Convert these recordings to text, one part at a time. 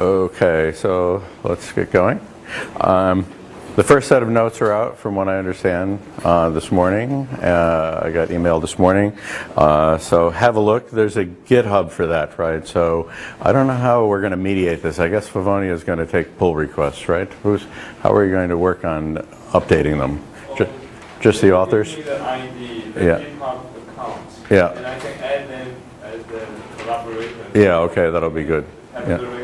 Okay, so let's get going. The first set of notes are out from what I understand this morning. I got emailed this morning. So have a look. There's a GitHub for that, right? So I don't know how we're going to mediate this. I guess Favonia is going to take pull requests, right? How are you going to work on updating them? Just the authors? Give me the ID, the GitHub account. Yeah. And I can add them as the collaborator. Yeah, okay, that'll be good. Yeah.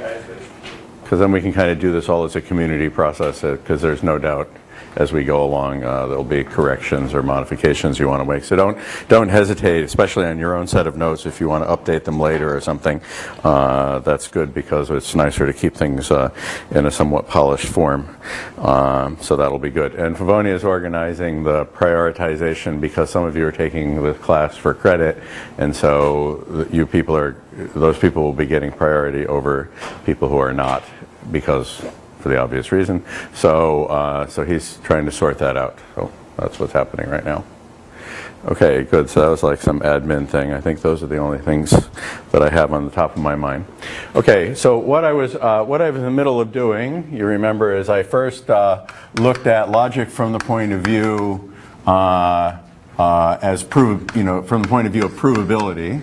Because then we can kind of do this all as a community process, because there's no doubt as we go along there'll be corrections or modifications you want to make. So don't hesitate, especially on your own set of notes, if you want to update them later or something. That's good because it's nicer to keep things in a somewhat polished form. So that'll be good. And Favonia is organizing the prioritization because some of you are taking the class for credit, and so those people will be getting priority over people who are not, because for the obvious reason. So he's trying to sort that out. So that's what's happening right now. Okay, good. So that was like some admin thing. I think those are the only things that I have on the top of my mind. Okay, so what I was in the middle of doing, you remember, is I first looked at logic from the point of view from the point of view of provability.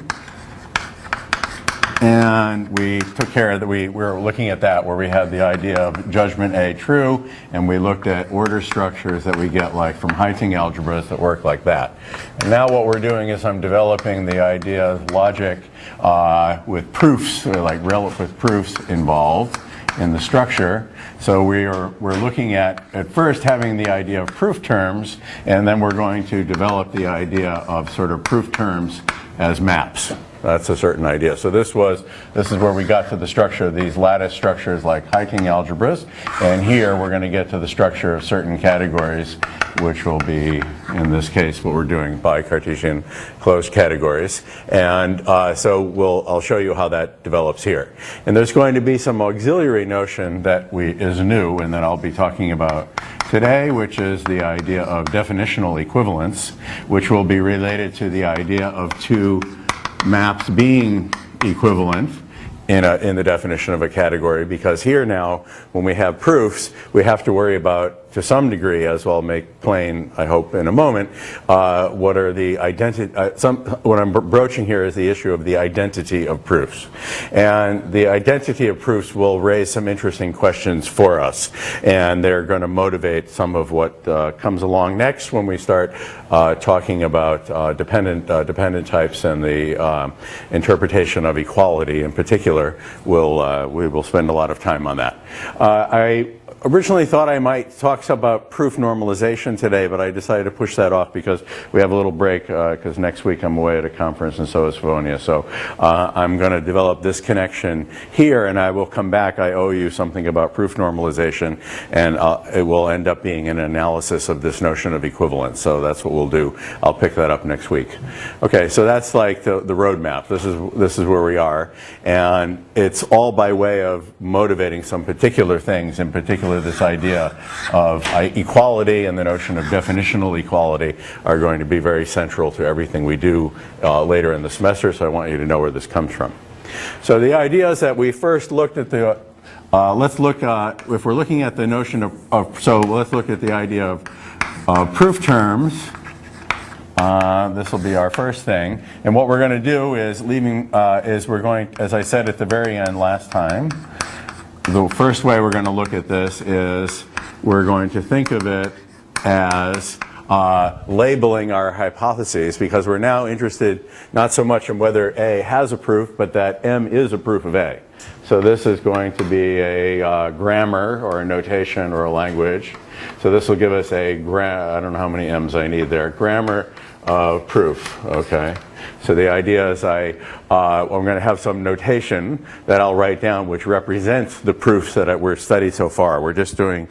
And we took care of that. We were looking at that where we had the idea of judgment A true, and we looked at order structures that we get like from HoTT algebras that work like that. And now what we're doing is I'm developing the idea of logic with proofs, with proofs involved in the structure. So we're looking at first having the idea of proof terms, and then we're going to develop the idea of sort of proof terms as maps. That's a certain idea. So this is where we got to the structure of these lattice structures like HoTT algebras, and here we're going to get to the structure of certain categories, which will be, in this case, what we're doing by Cartesian closed categories. And so I'll show you how that develops here. And there's going to be some auxiliary notion that is new, and that I'll be talking about today, which is the idea of definitional equivalence, which will be related to the idea of two maps being equivalent in the definition of a category, because here now, when we have proofs, we have to worry about, to some degree, as I'll make plain, I hope, in a moment, what are the what I'm broaching here is the issue of the identity of proofs. And the identity of proofs will raise some interesting questions for us, and they're going to motivate some of what comes along next when we start talking about dependent types and the interpretation of equality in particular. We will spend a lot of time on that. I originally thought I might talk about proof normalization today, but I decided to push that off because we have a little break, because next week I'm away at a conference, and so is Favonia. So I'm going to develop this connection here, and I will come back. I owe you something about proof normalization, and it will end up being an analysis of this notion of equivalence. So that's what we'll do. I'll pick that up next week. Okay, so that's like the roadmap. This is where we are, and it's all by way of motivating some particular things, in particular this idea of equality and the notion of definitional equality are going to be very central to everything we do later in the semester, so I want you to know where this comes from. So the idea is that we first looked at the, if we're looking at the notion so let's look at the idea of proof terms. This will be our first thing, and what we're going to do is we're going, as I said at the very end last time, the first way we're going to look at this is we're going to think of it as labeling our hypotheses, because we're now interested not so much in whether A has a proof, but that M is a proof of A. So this is going to be a grammar or a notation or a language. So this will give us I don't know how many M's I need there, grammar of proof, okay? So the idea is I'm going to have some notation that I'll write down which represents the proofs that we're studied so far. We're just doing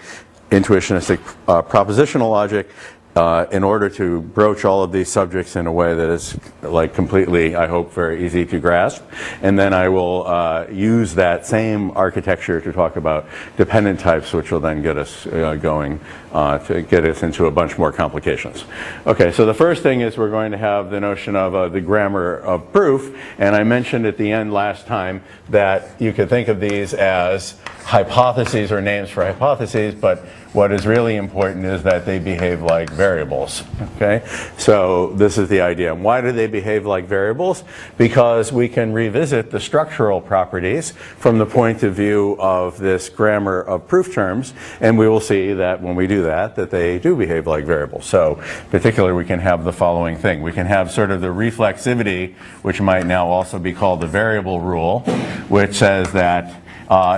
intuitionistic propositional logic, in order to broach all of these subjects in a way that is like completely, I hope, very easy to grasp. And then I will use that same architecture to talk about dependent types, which will then get us going to get us into a bunch more complications. Okay, so the first thing is we're going to have the notion of the grammar of proof. And I mentioned at the end last time that you could think of these as hypotheses or names for hypotheses, but what is really important is that they behave like variables, okay? So this is the idea. And why do they behave like variables? Because we can revisit the structural properties from the point of view of this grammar of proof terms, and we will see that when we do that, that they do behave like variables. So particularly we can have the following thing. We can have sort of the reflexivity, which might now also be called the variable rule, which says that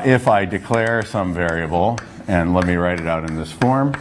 if I declare some variable, and let me write it out in this form,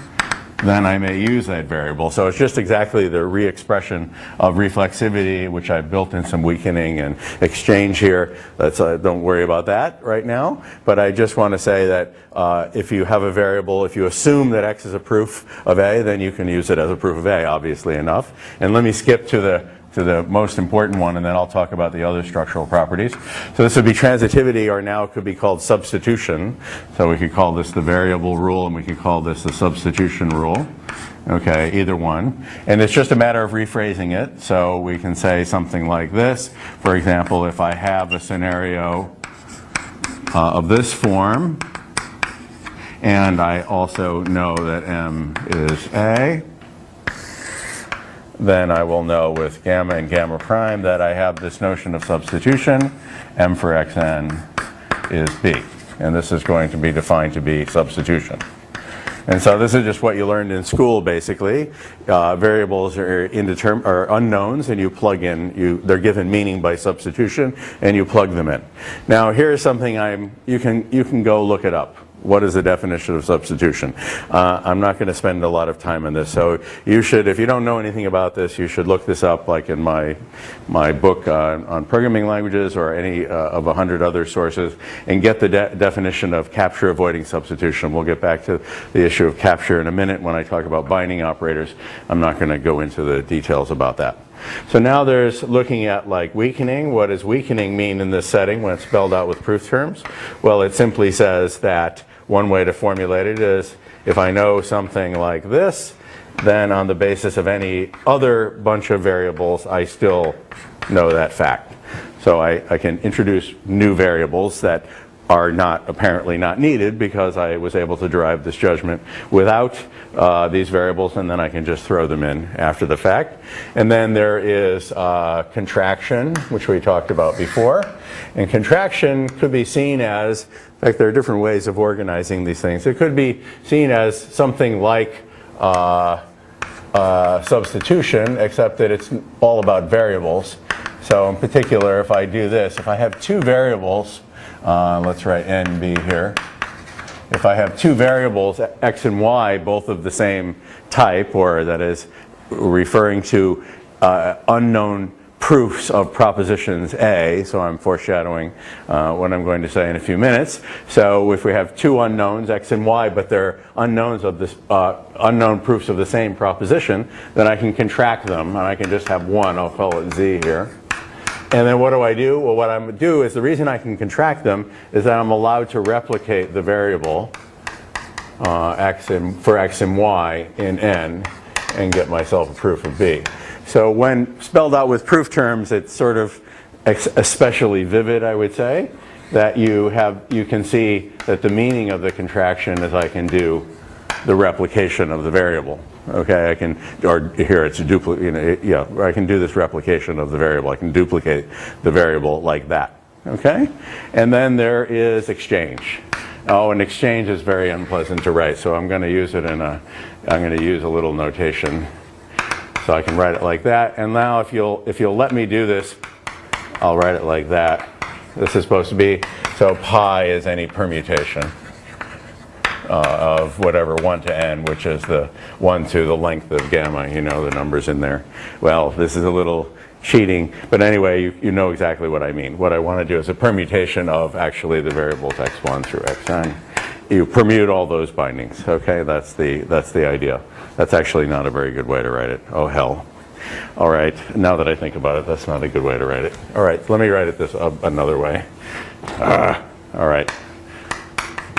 then I may use that variable. So it's just exactly the re-expression of reflexivity, which I've built in some weakening and exchange here. Let's, don't worry about that right now. But I just want to say that if you have a variable, if you assume that x is a proof of A, then you can use it as a proof of A, obviously enough. And let me skip to the most important one, and then I'll talk about the other structural properties. So this would be transitivity, or now it could be called substitution. So we could call this the variable rule, and we could call this the substitution rule. Okay, either one. And it's just a matter of rephrasing it. So we can say something like this. For example, if I have a scenario of this form, and I also know that M is A, then I will know with gamma and gamma prime that I have this notion of substitution. M for xn is B. And this is going to be defined to be substitution. And so this is just what you learned in school, basically. Variables are unknowns, and you plug in, they're given meaning by substitution, and you plug them in. Now here's something you can go look it up. What is the definition of substitution? I'm not going to spend a lot of time on this, so you should, if you don't know anything about this, you should look this up, like in my book on programming languages, or any of 100 other sources, and get the definition of capture avoiding substitution. We'll get back to the issue of capture in a minute when I talk about binding operators. I'm not going to go into the details about that. So now there's looking at like weakening. What does weakening mean in this setting when it's spelled out with proof terms? Well, it simply says that one way to formulate it is if I know something like this, then on the basis of any other bunch of variables, I still know that fact. So I can introduce new variables that are apparently not needed because I was able to derive this judgment without these variables, and then I can just throw them in after the fact. And then there is contraction, which we talked about before. And contraction could be seen as, in fact, there are different ways of organizing these things. It could be seen as something like substitution, except that it's all about variables. So in particular, if I do this, if I have two variables, let's write n, b here. If I have two variables, x and y, both of the same type, or that is referring to unknown proofs of propositions A, so I'm foreshadowing what I'm going to say in a few minutes. So if we have two unknowns, x and y, but they're unknowns of this unknown proofs of the same proposition, then I can contract them, and I can just have one. I'll call it z here. And then what do I do? Well, what I'm going to do is, the reason I can contract them is that I'm allowed to replicate the variable for x and y in n and get myself a proof of B. So when spelled out with proof terms, it's sort of especially vivid, I would say, that you can see that the meaning of the contraction is I can do the replication of the variable. Okay, I can, or here it's a duplicate, I can do this replication of the variable. I can duplicate the variable like that. Okay, and then there is exchange. Oh, and exchange is very unpleasant to write, so I'm going to use it I'm going to use a little notation. So I can write it like that. And now if you'll let me do this, I'll write it like that. This is supposed to be, so pi is any permutation of whatever 1 to n, which is the 1 to the length of gamma, the numbers in there. Well, this is a little cheating, but anyway, you know exactly what I mean. What I want to do is a permutation of actually the variables x1 through xn. you permute all those bindings. Okay, that's the idea. That's actually not a very good way to write it. Oh hell. All right, now that I think about it, that's not a good way to write it. All right, let me write it this another way. All right.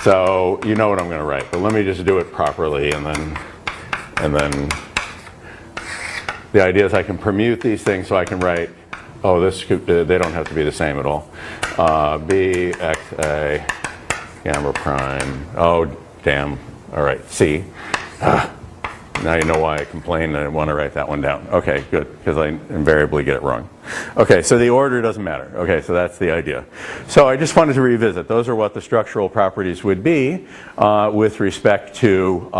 So you know what I'm going to write, but let me just do it properly, and then the idea is I can permute these things, so I can write. Oh, they don't have to be the same at all. B x a gamma prime. Oh, damn. All right, C. Now you know why I complain and I want to write that one down. Okay, good, because I invariably get it wrong. Okay, so the order doesn't matter. Okay, so that's the idea. So I just wanted to revisit. Those are what the structural properties would be with respect to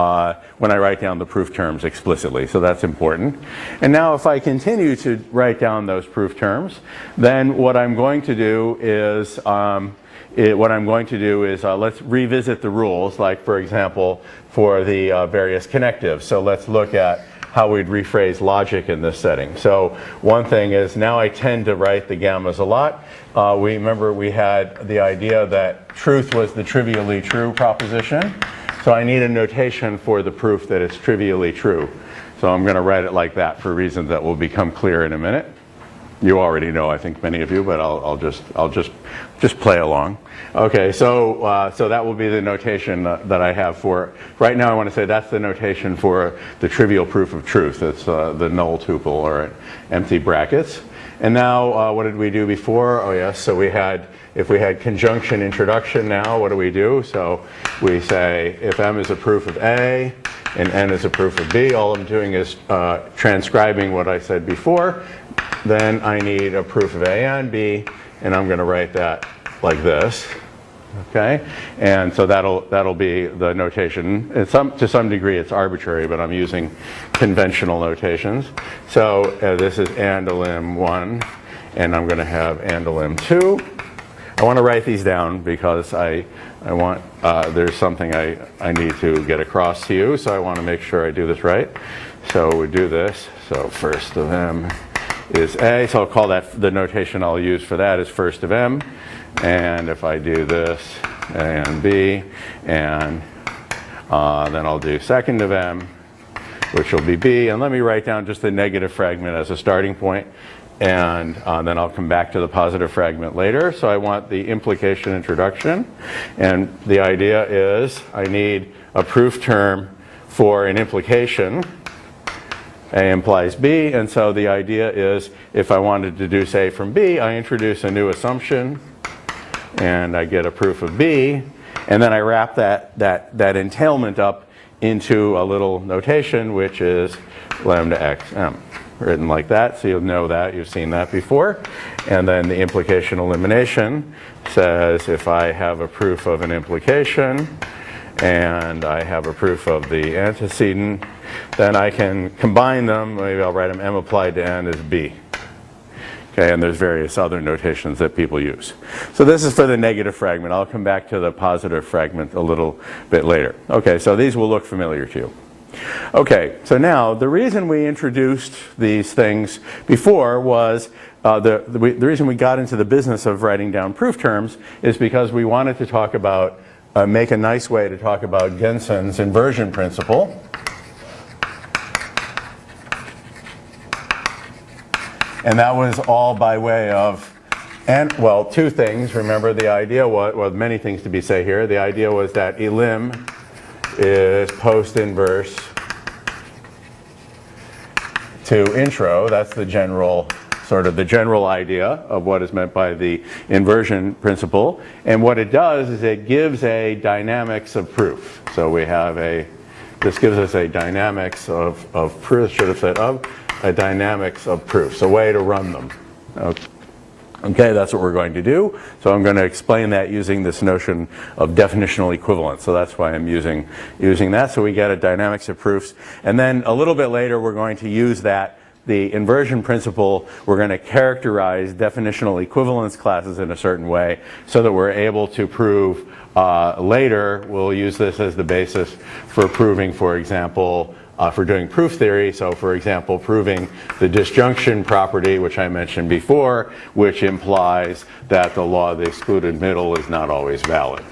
when I write down the proof terms explicitly. So that's important. And now if I continue to write down those proof terms, then what I'm going to do is let's revisit the rules, like for example, for the various connectives. So let's look at how we'd rephrase logic in this setting. So one thing is, now I tend to write the gammas a lot. Remember we had the idea that truth was the trivially true proposition. So I need a notation for the proof that it's trivially true. So I'm going to write it like that for reasons that will become clear in a minute. You already know, I think, many of you, but I'll just play along. Okay, so that will be the notation that I have for right now. I want to say that's the notation for the trivial proof of truth. It's the null tuple, or empty brackets. And now, what did we do before? Oh yes, so if we had conjunction introduction now, what do we do? So we say if M is a proof of A and N is a proof of B, all I'm doing is transcribing what I said before. Then I need a proof of A and B, and I'm going to write that like this. Okay, and so that'll be the notation. To some degree it's arbitrary, but I'm using conventional notations. So this is andolim 1, and I'm going to have andolim 2. I want to write these down because I want there's something I need to get across to you, so I want to make sure I do this right. So we do this. So first of M is A, so I'll call that the notation I'll use for that is first of M. And if I do this, A and B, and then I'll do second of M, which will be B. And let me write down just the negative fragment as a starting point, and then I'll come back to the positive fragment later. So I want the implication introduction, and the idea is I need a proof term for an implication. A implies B, and so the idea is if I wanted to deduce A from B, I introduce a new assumption, and I get a proof of B, and then I wrap that entailment up into a little notation, which is lambda xm, written like that, so you'll know that, you've seen that before. And then the implication elimination says if I have a proof of an implication, and I have a proof of the antecedent, then I can combine them. Maybe I'll write them M applied to N as B. Okay, and there's various other notations that people use. So this is for the negative fragment. I'll come back to the positive fragment a little bit later. Okay, so these will look familiar to you. Okay, so now the reason we introduced these things before was the reason we got into the business of writing down proof terms is because we wanted to talk about make a nice way to talk about Genson's inversion principle. And that was all by way of, well, two things. Remember, the idea was, well, many things to be said here. The idea was that elim is post-inverse to intro. That's the general, sort of the general idea of what is meant by the inversion principle. And what it does is it gives a dynamics of proof. So we have this gives us a dynamics of proof, should have said of, a dynamics of proofs, a way to run them. Okay, that's what we're going to do. So I'm going to explain that using this notion of definitional equivalence. So that's why I'm using that. So we get a dynamics of proofs. And then a little bit later, we're going to use that, the inversion principle, we're going to characterize definitional equivalence classes in a certain way so that we're able to prove later, we'll use this as the basis for proving, for example, for doing proof theory. So for example, proving the disjunction property, which I mentioned before, which implies that the law of the excluded middle is not always valid.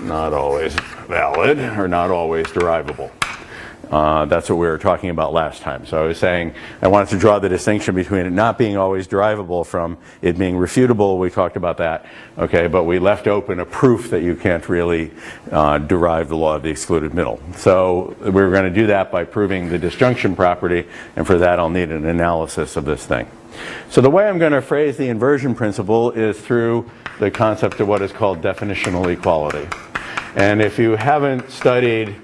not always valid or not always derivable. That's what we were talking about last time. So I was saying I wanted to draw the distinction between it not being always derivable from it being refutable. We talked about that. Okay, but we left open a proof that you can't really derive the law of the excluded middle. So we were going to do that by proving the disjunction property, and for that I'll need an analysis of this thing. So the way I'm going to phrase the inversion principle is through the concept of what is called definitional equality. And if you haven't studied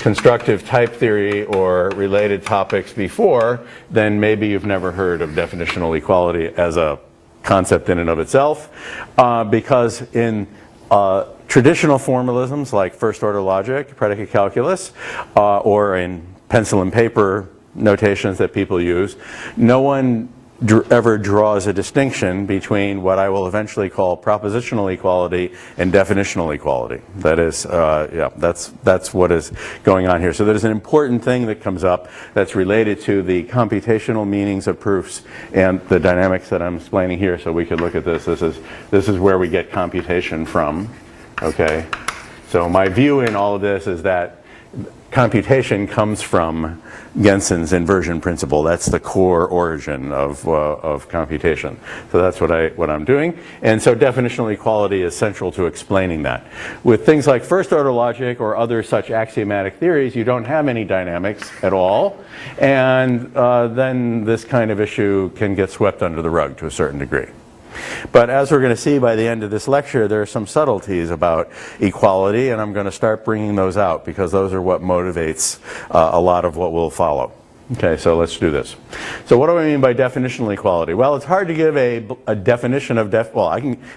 constructive type theory or related topics before, then maybe you've never heard of definitional equality as a concept in and of itself, because in traditional formalisms like first order logic, predicate calculus, or in pencil and paper notations that people use, no one ever draws a distinction between what I will eventually call propositional equality and definitional equality. That is, that's what is going on here. So there's an important thing that comes up that's related to the computational meanings of proofs and the dynamics that I'm explaining here. So we could look at this. This is where we get computation from. Okay. So my view in all of this is that computation comes from Gensen's inversion principle. That's the core origin of computation. So that's what I'm doing. And so definitional equality is central to explaining that. With things like first order logic or other such axiomatic theories, you don't have any dynamics at all. And then this kind of issue can get swept under the rug to a certain degree. But as we're going to see by the end of this lecture, there are some subtleties about equality, and I'm going to start bringing those out because those are what motivates a lot of what will follow. Okay, so let's do this. So what do I mean by definitional equality? Well, it's hard to give a definition of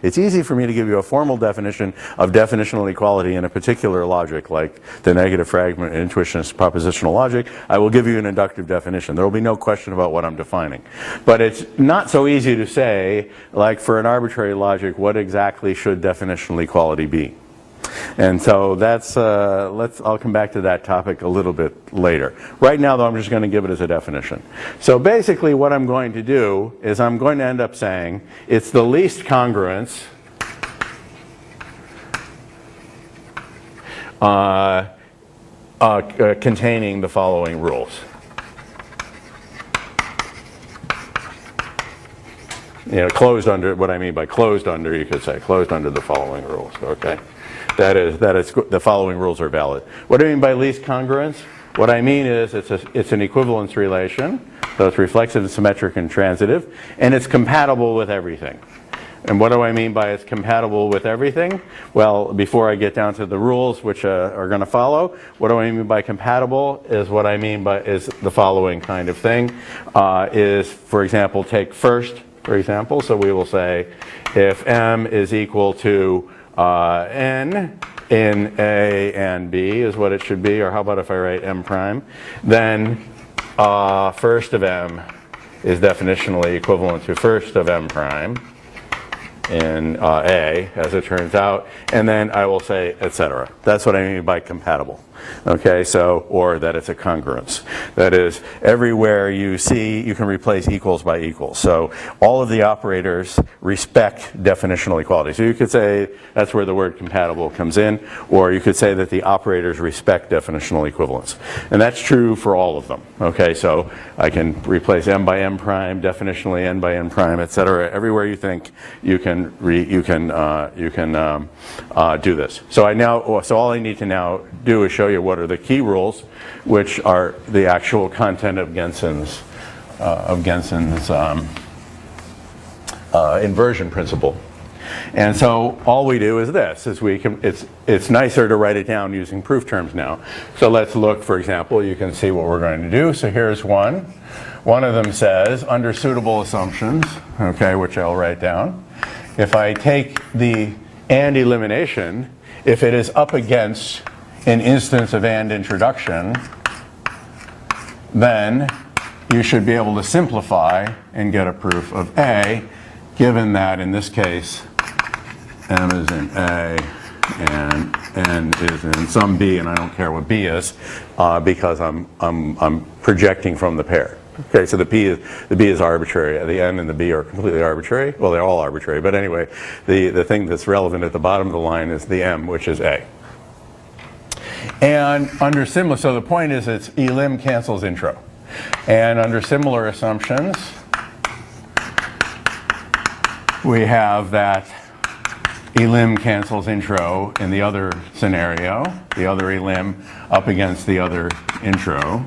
it's easy for me to give you a formal definition of definitional equality in a particular logic, like the negative fragment intuitionist propositional logic. I will give you an inductive definition. There will be no question about what I'm defining. But it's not so easy to say, like for an arbitrary logic, what exactly should definitional equality be? And so that's, I'll come back to that topic a little bit later. Right now, though, I'm just going to give it as a definition. So basically what I'm going to do is I'm going to end up saying it's the least congruence containing the following rules. You know, closed under, what I mean by closed under, you could say closed under the following rules, okay? That is, the following rules are valid. What do I mean by least congruence? What I mean is it's an equivalence relation, so it's reflexive and symmetric and transitive, and it's compatible with everything. And what do I mean by it's compatible with everything? Well, before I get down to the rules, which are going to follow, what do I mean by compatible is what I mean by is the following kind of thing. Is, for example, take first, for example. So we will say if M is equal to N in A and B is what it should be, or how about if I write M prime, then first of M is definitionally equivalent to first of M prime in A, as it turns out, and then I will say, etc. That's what I mean by compatible. Okay, so, or that it's a congruence. That is, everywhere you see, you can replace equals by equals. So all of the operators respect definitional equality. So you could say that's where the word compatible comes in, or you could say that the operators respect definitional equivalence. And that's true for all of them. Okay, so I can replace M by M prime, definitionally N by N prime, etc. Everywhere you think you can do this. So all I need to now do is show you what are the key rules, which are the actual content of Gensen's inversion principle. And so all we do is this: is it's nicer to write it down using proof terms now. So let's look, for example, you can see what we're going to do. So here's one. One of them says, under suitable assumptions, okay, which I'll write down. If I take the AND elimination, if it is up against an instance of AND introduction, then you should be able to simplify and get a proof of A, given that in this case M is in A and N is in some B, and I don't care what B is because I'm projecting from the pair. Okay, so the B is arbitrary. The N and the B are completely arbitrary. Well, they're all arbitrary, but anyway, the thing that's relevant at the bottom of the line is the M, which is A. And under similar, so the point is it's elim cancels intro. And under similar assumptions, we have that elim cancels intro in the other scenario, the other elim up against the other intro.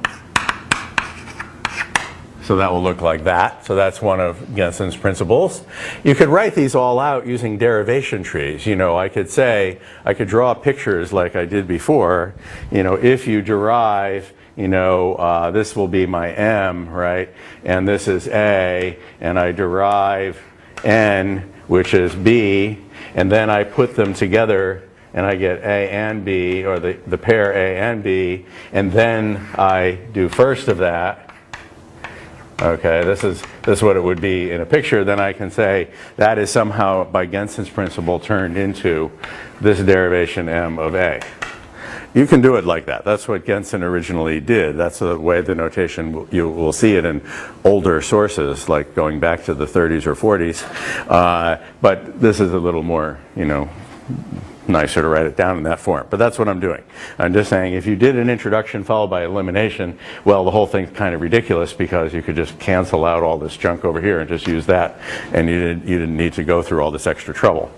So that will look like that. So that's one of Genson's principles. You could write these all out using derivation trees. You know, I could say, I could draw pictures like I did before. You know, if you derive, you know, this will be my M, right? And this is A, and I derive N, which is B, and then I put them together and I get A and B, or the pair A and B, and then I do first of that. Okay, this is what it would be in a picture. Then I can say that is somehow, by Genson's principle, turned into this derivation M of A. You can do it like that. That's what Genson originally did. That's the way the notation, you will see it in older sources, like going back to the 30s or 40s. But this is a little more, you know, nicer to write it down in that form. But that's what I'm doing. I'm just saying if you did an introduction followed by elimination, well, the whole thing's kind of ridiculous because you could just cancel out all this junk over here and just use that, and you didn't need to go through all this extra trouble.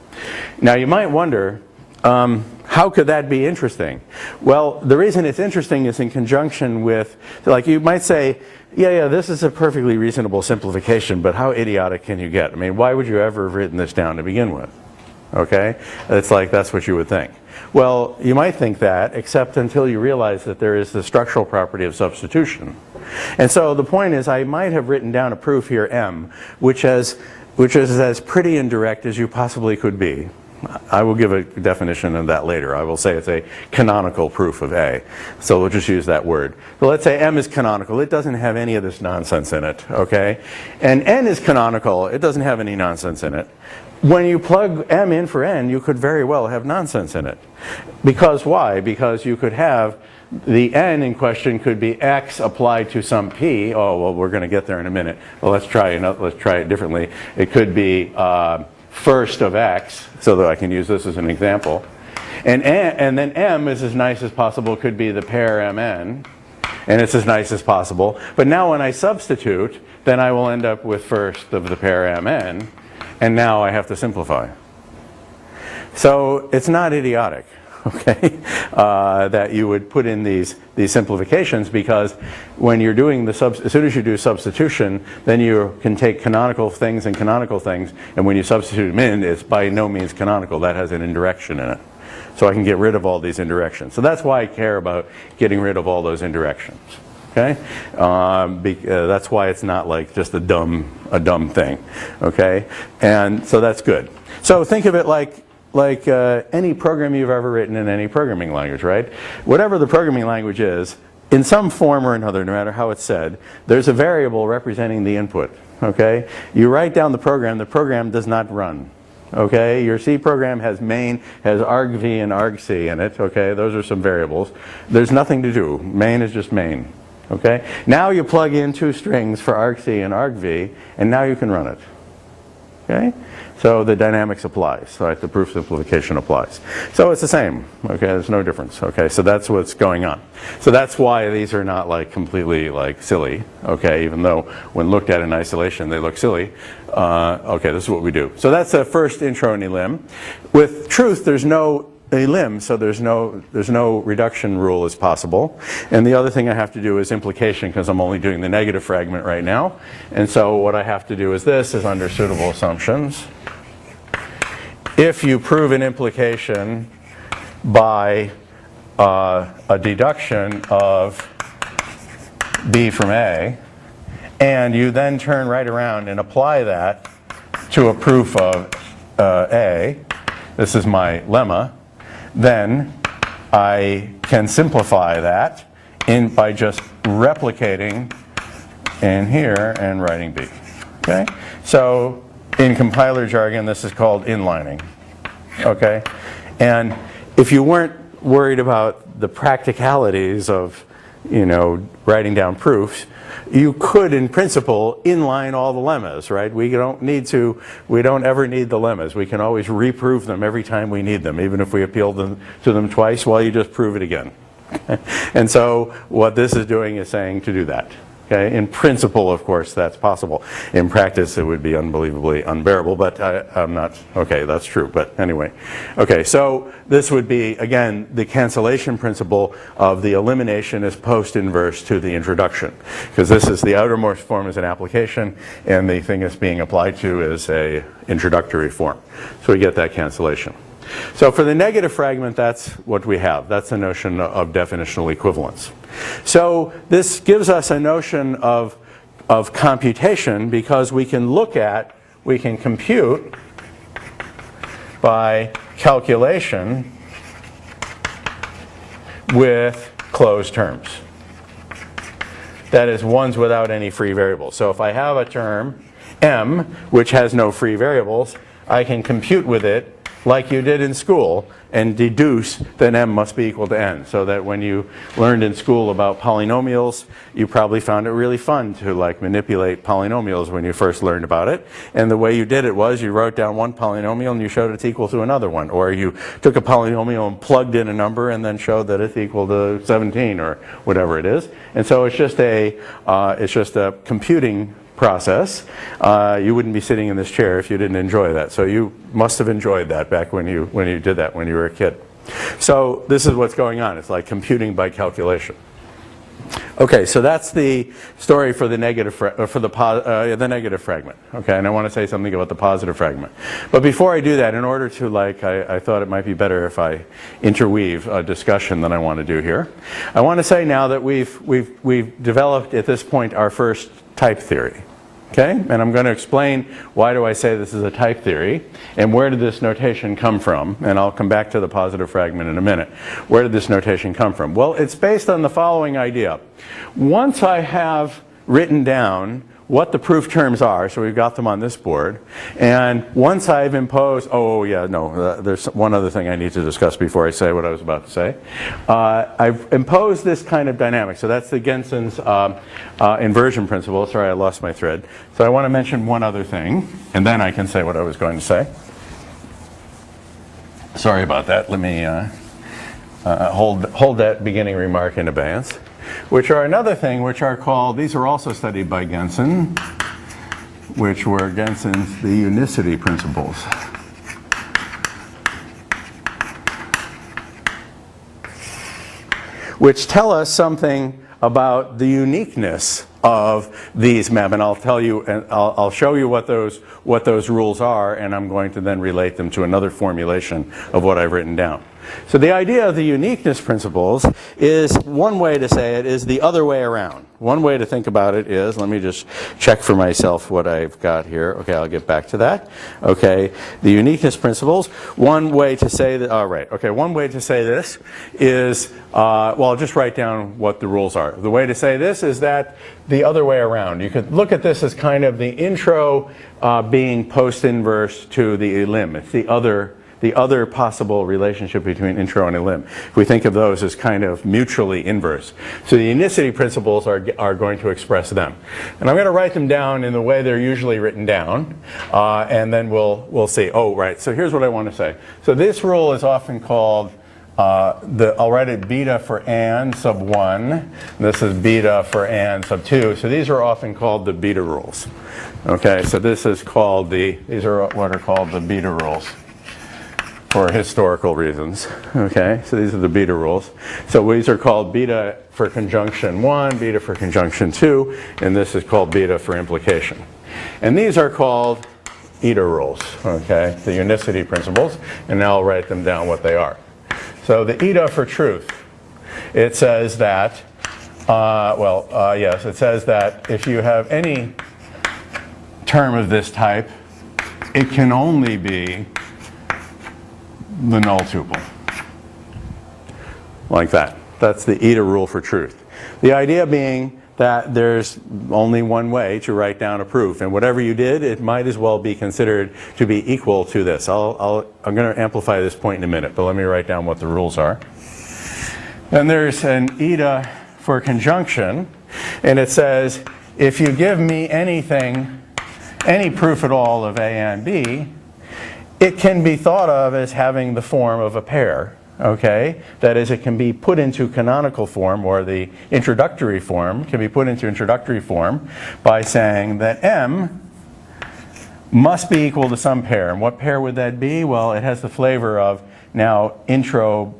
Now you might wonder, how could that be interesting? Well, the reason it's interesting is in conjunction with, like you might say, yeah, this is a perfectly reasonable simplification, but how idiotic can you get? I mean, why would you ever have written this down to begin with? Okay? It's like that's what you would think. Well, you might think that, except until you realize that there is the structural property of substitution. And so the point is, I might have written down a proof here, M, which is as pretty indirect as you possibly could be. I will give a definition of that later. I will say it's a canonical proof of A. So we'll just use that word. So let's say M is canonical. It doesn't have any of this nonsense in it, okay? And N is canonical. It doesn't have any nonsense in it. When you plug M in for N, you could very well have nonsense in it. Because why? Because you could have the N in question could be X applied to some P. Oh, well, we're going to get there in a minute. Well, let's try it differently. It could be first of X, so that I can use this as an example. And then M is as nice as possible, could be the pair Mn, and it's as nice as possible. But now when I substitute, then I will end up with first of the pair Mn, and now I have to simplify. So it's not idiotic, okay, that you would put in these simplifications, because when you're doing as soon as you do substitution, then you can take canonical things, and when you substitute them in, it's by no means canonical. That has an indirection in it. So I can get rid of all these indirections. So that's why I care about getting rid of all those indirections. Okay, that's why it's not like just a dumb thing. Okay, and so that's good. So think of it like any program you've ever written in any programming language, right? Whatever the programming language is, in some form or another, no matter how it's said, there's a variable representing the input. Okay, you write down the program does not run. Okay, your C program has main, has argv and argc in it. Okay, those are some variables. There's nothing to do. Main is just main. Okay, now you plug in two strings for argc and argv, and now you can run it. Okay, so the dynamics applies. So the proof simplification applies. So it's the same. Okay, there's no difference. Okay, so that's what's going on. So that's why these are not like completely like silly. Okay, even though when looked at in isolation they look silly. Okay, this is what we do. So that's the first intro in elim. With truth, there's no elim, so there's no reduction rule is possible. And the other thing I have to do is implication, because I'm only doing the negative fragment right now. And so what I have to do is this is under suitable assumptions. If you prove an implication by a deduction of B from A, and you then turn right around and apply that to a proof of A, this is my lemma, then I can simplify that by just replicating in here and writing B. Okay? So in compiler jargon, this is called inlining. Okay? And if you weren't worried about the practicalities of, you know, writing down proofs, you could, in principle, inline all the lemmas, right? We don't ever need the lemmas. We can always reprove them every time we need them, even if we appeal to them twice. Well, you just prove it again. And so what this is doing is saying to do that. Okay? In principle, of course, that's possible. In practice, it would be unbelievably unbearable, but I'm not, okay, that's true, but anyway. Okay, so this would be, again, the cancellation principle of the elimination is post-inverse to the introduction, because this is the outermost form is an application, and the thing it's being applied to is a introductory form. So we get that cancellation. So for the negative fragment, that's what we have. That's the notion of definitional equivalence. So this gives us a notion of computation because we can compute by calculation with closed terms. That is, ones without any free variables. So if I have a term, m, which has no free variables, I can compute with it like you did in school and deduce that m must be equal to n. So that when you learned in school about polynomials, you probably found it really fun to like manipulate polynomials when you first learned about it. And the way you did it was you wrote down one polynomial and you showed it's equal to another one. Or you took a polynomial and plugged in a number and then showed that it's equal to 17 or whatever it is. And so it's just a computing process. You wouldn't be sitting in this chair if you didn't enjoy that. So you must have enjoyed that back when you did that when you were a kid. So this is what's going on. It's like computing by calculation. Okay, so that's the story for the negative the negative fragment. Okay, and I want to say something about the positive fragment. But before I do that, in order to I thought it might be better if I interweave a discussion that I want to do here. I want to say now that we've developed at this point our first type theory. Okay, and I'm going to explain why do I say this is a type theory and where did this notation come from, and I'll come back to the positive fragment in a minute. Where did this notation come from? Well, it's based on the following idea. Once I have written down what the proof terms are, so we've got them on this board, and once I've imposed, there's one other thing I need to discuss before I say what I was about to say. I've imposed this kind of dynamic, so that's the Genson's inversion principle. Sorry, I lost my thread. So I want to mention one other thing, and then I can say what I was going to say. Sorry about that. Let me hold that beginning remark in abeyance. Which are another thing, which are called, these are also studied by Genson, which were Genson's the unicity principles. Which tell us something about the uniqueness of these map, and I'll tell you, and I'll show you what those rules are, and I'm going to then relate them to another formulation of what I've written down. So the idea of the uniqueness principles is, one way to say it is the other way around. One way to think about it is, let me just check for myself what I've got here. Okay, I'll get back to that. Okay, the uniqueness principles. One way to say that, one way to say this is, I'll just write down what the rules are. The way to say this is that the other way around. You could look at this as kind of the intro being post-inverse to the elim. It's the other possible relationship between intro and elim. We think of those as kind of mutually inverse. So the unicity principles are going to express them. And I'm going to write them down in the way they're usually written down, and then we'll see. Oh, right, so here's what I want to say. So this rule is often called, I'll write it beta for an sub 1. This is beta for an sub 2. So these are often called the beta rules. Okay, so these are what are called the beta rules, for historical reasons. Okay, so these are the beta rules. So these are called beta for conjunction 1, beta for conjunction 2, and this is called beta for implication. And these are called eta rules, okay, the unicity principles, and now I'll write them down what they are. So the eta for truth, it says that, it says that if you have any term of this type, it can only be the null tuple. Like that. That's the eta rule for truth. The idea being that there's only one way to write down a proof, and whatever you did, it might as well be considered to be equal to this. I'm going to amplify this point in a minute, but let me write down what the rules are. And there's an eta for conjunction. And it says, if you give me anything, any proof at all of A and B, it can be thought of as having the form of a pair. Okay? That is, it can be put into canonical form, or the introductory form can be put into introductory form by saying that M must be equal to some pair. And what pair would that be? Well, it has the flavor of now intro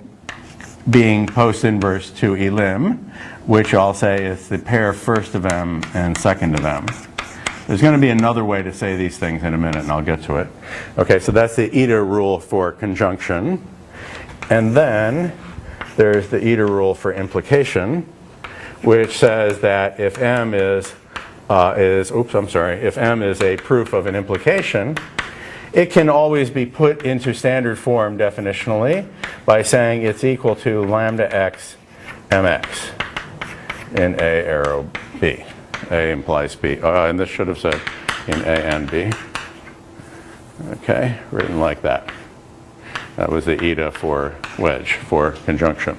being post-inverse to elim, which I'll say is the pair first of M and second of M. There's going to be another way to say these things in a minute, and I'll get to it. Okay, so that's the eta rule for conjunction. And then there's the eta rule for implication, which says that if M is if M is a proof of an implication, it can always be put into standard form definitionally by saying it's equal to lambda x mx in A arrow B. A implies B. And this should have said in A and B. Okay, written like that. That was the eta for wedge, for conjunction.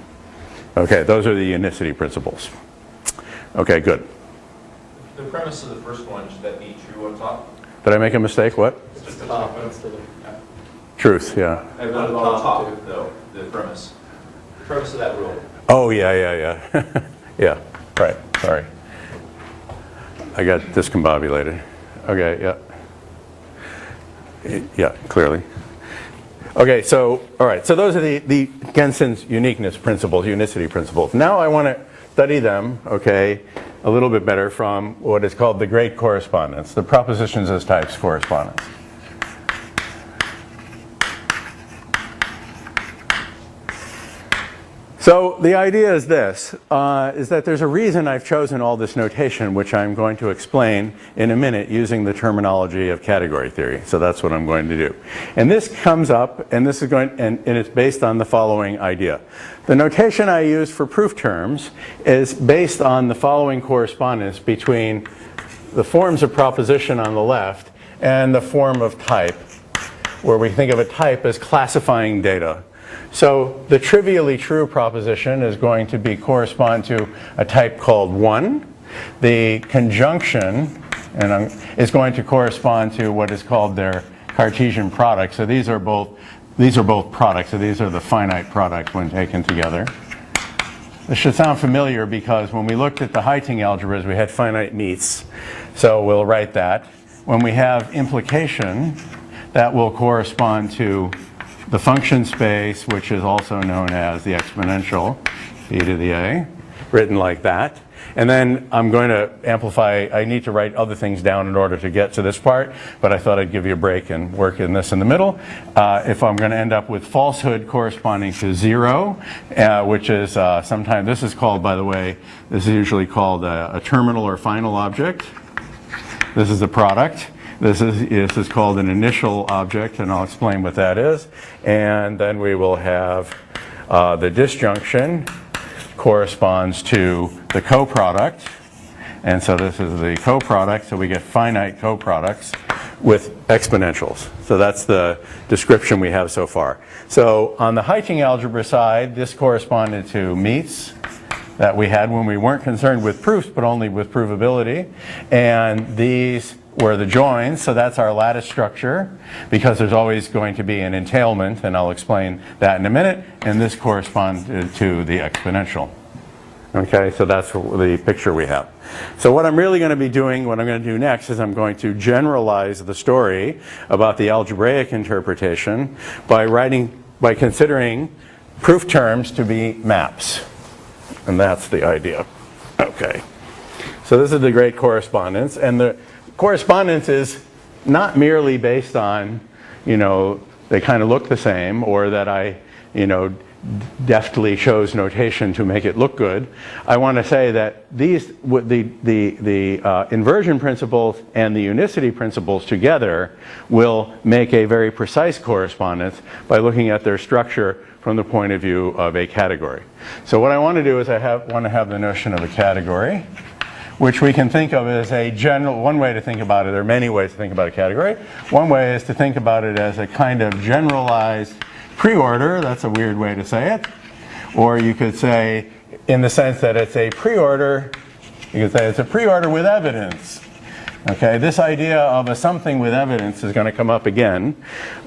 Okay, those are the unicity principles. Okay, good. The premise of the first one, should that be true on top? Did I make a mistake? What? It's just the top instead of. Truth, yeah. And on top, though, the premise. The premise of that rule. Oh, yeah. Yeah, right, sorry. I got discombobulated. Okay, yeah. Yeah, clearly. Okay, so, all right, so those are the Gensen's uniqueness principles, unicity principles. Now I want to study them, okay, a little bit better from what is called the great correspondence, the propositions as types correspondence. So the idea is this, is that there's a reason I've chosen all this notation, which I'm going to explain in a minute using the terminology of category theory. So that's what I'm going to do. And this comes up, and this is going, and it's based on the following idea. The notation I use for proof terms is based on the following correspondence between the forms of proposition on the left and the form of type, where we think of a type as classifying data. So the trivially true proposition is going to correspond to a type called 1. The conjunction is going to correspond to what is called their Cartesian product. So these are both products. So these are the finite products when taken together. This should sound familiar because when we looked at the Heiting algebras, we had finite meets. So we'll write that. When we have implication, that will correspond to the function space, which is also known as the exponential, e to the a, written like that. And then I'm going to amplify. I need to write other things down in order to get to this part, but I thought I'd give you a break and work in this in the middle. If I'm going to end up with falsehood corresponding to 0, which is sometimes, this is called, by the way, this is usually called a terminal or final object. This is a product. This is called an initial object, and I'll explain what that is. And then we will have the disjunction corresponds to the coproduct. And so this is the coproduct, so we get finite coproducts with exponentials. So that's the description we have so far. So on the Heiting algebra side, this corresponded to meets that we had when we weren't concerned with proofs, but only with provability. And these were the joins, so that's our lattice structure, because there's always going to be an entailment, and I'll explain that in a minute, and this corresponded to the exponential. Okay, so that's the picture we have. So what I'm really going to be doing, what I'm going to do next, is I'm going to generalize the story about the algebraic interpretation by considering proof terms to be maps. And that's the idea. Okay. So this is the great correspondence, and the correspondence is not merely based on, they kind of look the same, or that I, deftly chose notation to make it look good. I want to say that the inversion principles and the unicity principles together will make a very precise correspondence by looking at their structure from the point of view of a category. So what I want to do is want to have the notion of a category, which we can think of as a general, one way to think about it, there are many ways to think about a category. One way is to think about it as a kind of generalized preorder, that's a weird way to say it. Or you could say, in the sense that it's a preorder You can say it's a preorder with evidence. Okay, this idea of a something with evidence is going to come up again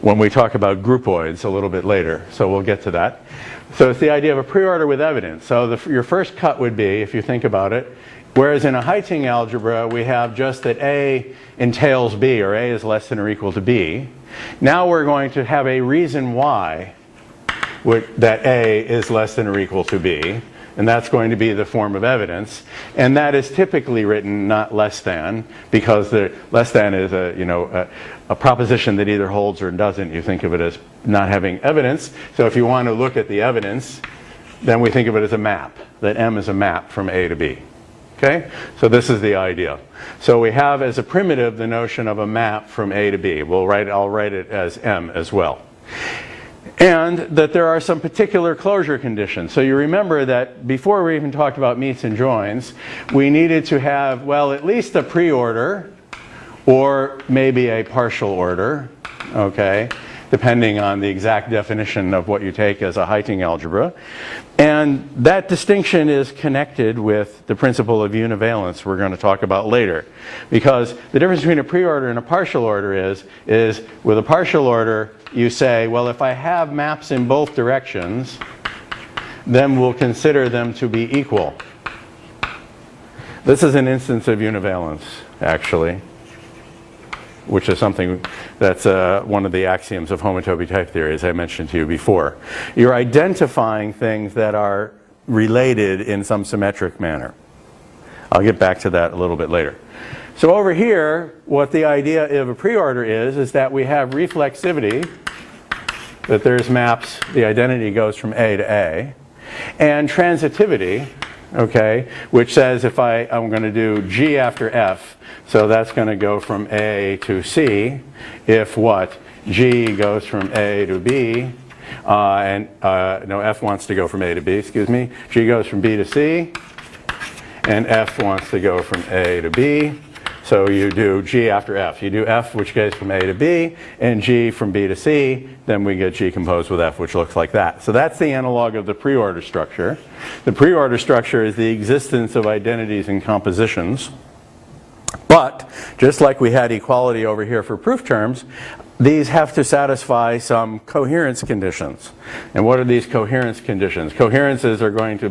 when we talk about groupoids a little bit later. So we'll get to that. So it's the idea of a preorder with evidence. So your first cut would be, if you think about it, whereas in a Heyting algebra we have just that A entails B, or A is less than or equal to B. Now we're going to have a reason why that A is less than or equal to B. And that's going to be the form of evidence, and that is typically written not less than, because the less than is a proposition that either holds or doesn't. You think of it as not having evidence. So if you want to look at the evidence, then we think of it as a map, that M is a map from A to B. Okay? So this is the idea. So we have as a primitive the notion of a map from A to B. I'll write it as M as well. And that there are some particular closure conditions. So you remember that before we even talked about meets and joins, we needed to have, well, at least a preorder or maybe a partial order, okay, depending on the exact definition of what you take as a Heyting algebra. And that distinction is connected with the principle of univalence we're going to talk about later. Because the difference between a preorder and a partial order is with a partial order, you say, well, if I have maps in both directions, then we'll consider them to be equal. This is an instance of univalence, actually, which is something that's one of the axioms of homotopy type theory, as I mentioned to you before. You're identifying things that are related in some symmetric manner. I'll get back to that a little bit later. So over here, what the idea of a preorder is that we have reflexivity, that there's maps, the identity goes from A to A, and transitivity, okay, which says if I'm going to do G after F, so that's going to go from A to C, if what? G goes from A to B, F wants to go from A to B, excuse me. G goes from B to C, and F wants to go from A to B. So you do G after F. You do F, which goes from A to B, and G from B to C. Then we get G composed with F, which looks like that. So that's the analog of the preorder structure. The preorder structure is the existence of identities and compositions. But just like we had equality over here for proof terms, these have to satisfy some coherence conditions. And what are these coherence conditions? Coherences are going to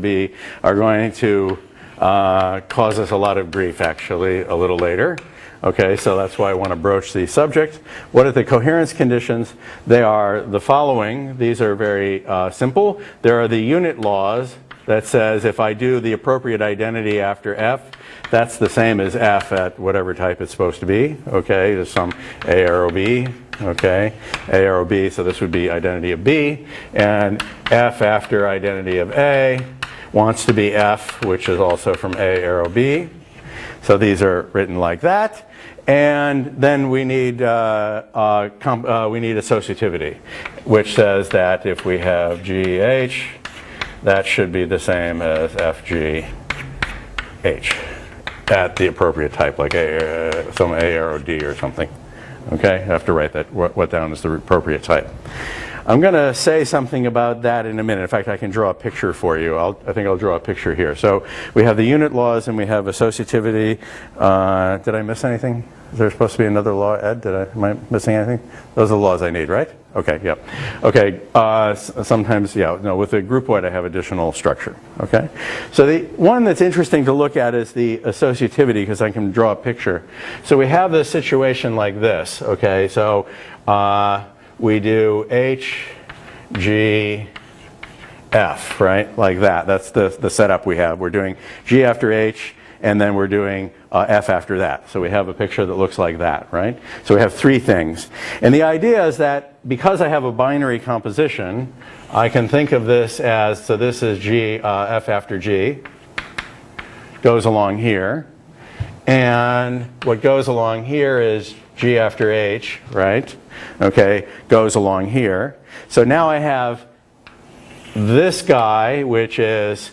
cause us a lot of grief, actually, a little later. Okay, so that's why I want to broach the subject. What are the coherence conditions? They are the following. These are very simple. There are the unit laws that says if I do the appropriate identity after F, that's the same as F at whatever type it's supposed to be. Okay, there's some A arrow B. Okay, A arrow B, so this would be identity of B. And F after identity of A wants to be F, which is also from A arrow B. So these are written like that. And then we need associativity, which says that if we have GH, that should be the same as FGH at the appropriate type, like some A arrow D or something. Okay, I have to write that what down as the appropriate type. I'm going to say something about that in a minute. In fact, I can draw a picture for you. I think I'll draw a picture here. So we have the unit laws and we have associativity. Did I miss anything? Is there supposed to be another law, Ed? Am I missing anything? Those are the laws I need, right? Okay, yep. Okay, sometimes, yeah, no, with the groupoid I have additional structure, okay? So the one that's interesting to look at is the associativity, because I can draw a picture. So we have this situation like this, okay? So we do H, G, F, right? Like that. That's the setup we have. We're doing G after H, and then we're doing F after that. So we have a picture that looks like that, right? So we have three things. And the idea is that because I have a binary composition, I can think of this as, so this is G, F after G, goes along here. And what goes along here is G after H, right? Okay, goes along here. So now I have this guy, which is,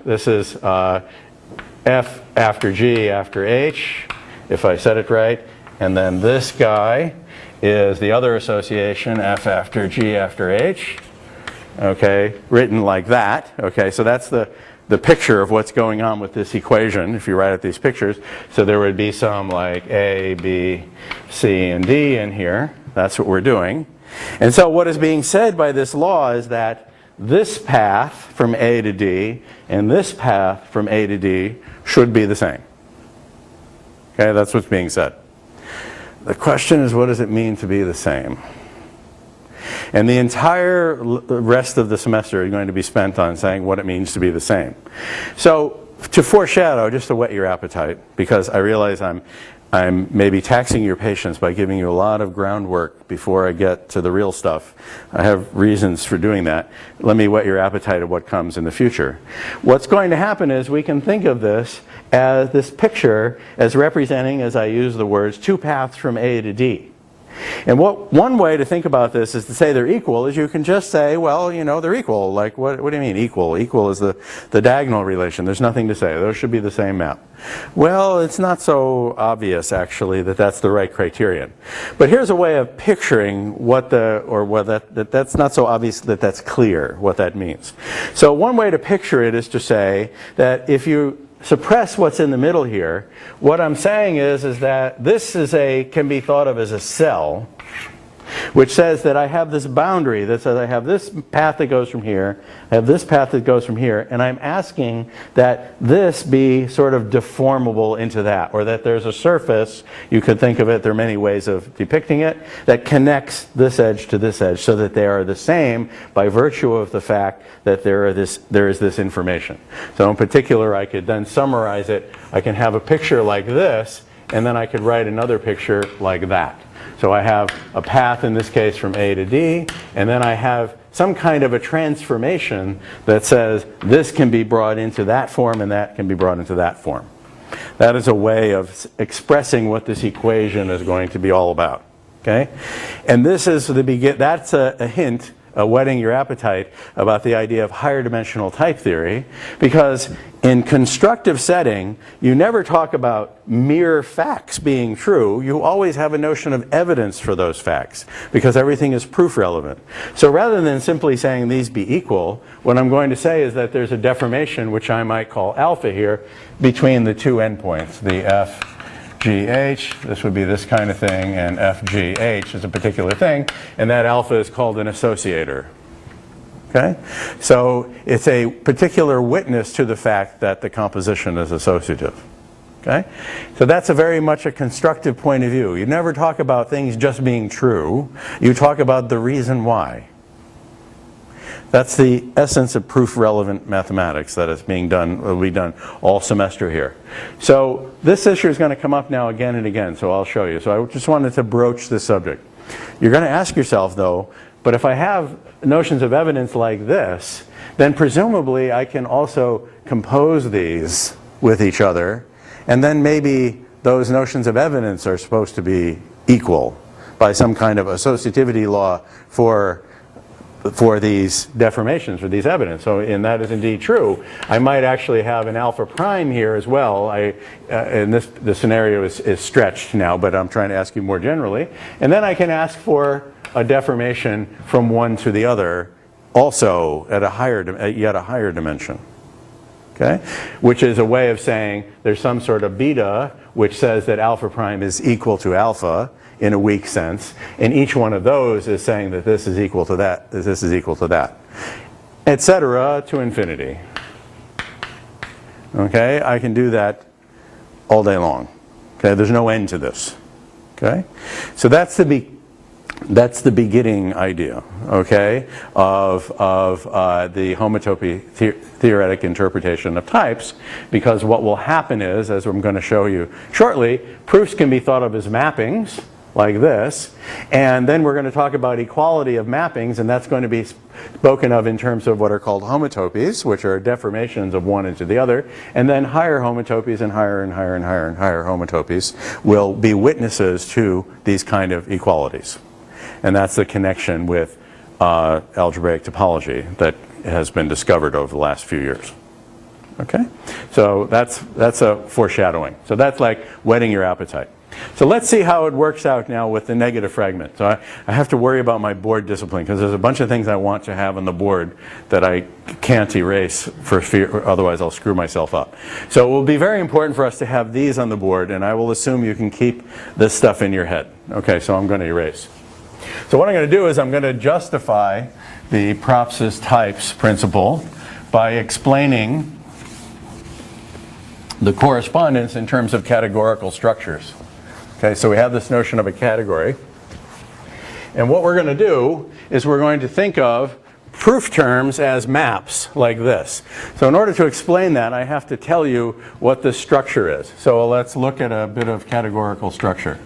this is F after G after H, if I said it right. And then this guy is the other association, F after G after H. Okay, written like that. Okay, so that's the the picture of what's going on with this equation, if you write out these pictures. So there would be some like A, B, C, and D in here. That's what we're doing. And so what is being said by this law is that this path from A to D and this path from A to D should be the same. Okay, that's what's being said. The question is, what does it mean to be the same? And the entire rest of the semester is going to be spent on saying what it means to be the same. So to foreshadow, just to whet your appetite, because I realize I'm maybe taxing your patience by giving you a lot of groundwork before I get to the real stuff. I have reasons for doing that. Let me whet your appetite of what comes in the future. What's going to happen is we can think of this as this picture as representing, as I use the words, two paths from A to D. And one way to think about this is to say they're equal is you can just say, well, you know, they're equal. Like, what do you mean equal? Equal is the diagonal relation. There's nothing to say. Those should be the same map. Well, it's not so obvious, actually, that that's the right criterion. But here's a way of picturing that's not so obvious that that's clear what that means. So one way to picture it is to say that if you suppress what's in the middle here, what I'm saying is that this can be thought of as a cell, which says that I have this boundary that says I have this path that goes from here, I have this path that goes from here, and I'm asking that this be sort of deformable into that, or that there's a surface, you could think of it, there are many ways of depicting it, that connects this edge to this edge so that they are the same by virtue of the fact that there is this information. So in particular, I could then summarize it. I can have a picture like this, and then I could write another picture like that. So I have a path, in this case, from A to D, and then I have some kind of a transformation that says this can be brought into that form and that can be brought into that form. That is a way of expressing what this equation is going to be all about. Okay? And this is that's a hint, whetting your appetite about the idea of higher dimensional type theory, because in constructive setting, you never talk about mere facts being true. You always have a notion of evidence for those facts, because everything is proof relevant. So rather than simply saying these be equal, what I'm going to say is that there's a deformation, which I might call alpha here, between the two endpoints, the FGH, this would be this kind of thing, and FGH is a particular thing, and that alpha is called an associator. Okay? So it's a particular witness to the fact that the composition is associative. Okay? So that's very much a constructive point of view. You never talk about things just being true. You talk about the reason why. That's the essence of proof-relevant mathematics that is being done, will be done all semester here. So this issue is going to come up now again and again, so I'll show you. So I just wanted to broach this subject. You're going to ask yourself, though, but if I have notions of evidence like this, then presumably I can also compose these with each other, and then maybe those notions of evidence are supposed to be equal by some kind of associativity law for these deformations, for these evidence. So, and that is indeed true. I might actually have an alpha prime here as well. And the scenario is stretched now, but I'm trying to ask you more generally. And then I can ask for a deformation from one to the other, also at yet a higher dimension. Okay? Which is a way of saying there's some sort of beta which says that alpha prime is equal to alpha in a weak sense, and each one of those is saying that this is equal to that, that this is equal to that, etc. to infinity. Okay? I can do that all day long. Okay? There's no end to this. Okay? So that's the beginning idea, okay, of the homotopy theoretic interpretation of types, because what will happen is, as I'm going to show you shortly, proofs can be thought of as mappings, like this, and then we're going to talk about equality of mappings, and that's going to be spoken of in terms of what are called homotopies, which are deformations of one into the other, and then higher homotopies and higher and higher and higher and higher homotopies will be witnesses to these kind of equalities. And that's the connection with algebraic topology that has been discovered over the last few years. Okay? So that's a foreshadowing. So that's like whetting your appetite. So let's see how it works out now with the negative fragment. So I have to worry about my board discipline because there's a bunch of things I want to have on the board that I can't erase for fear, otherwise I'll screw myself up. So it will be very important for us to have these on the board, and I will assume you can keep this stuff in your head. Okay, so I'm going to erase. So what I'm going to do is I'm going to justify the props as types principle by explaining the correspondence in terms of categorical structures. Okay, so we have this notion of a category. And what we're going to do is we're going to think of proof terms as maps like this. So in order to explain that, I have to tell you what the structure is. So let's look at a bit of categorical structure.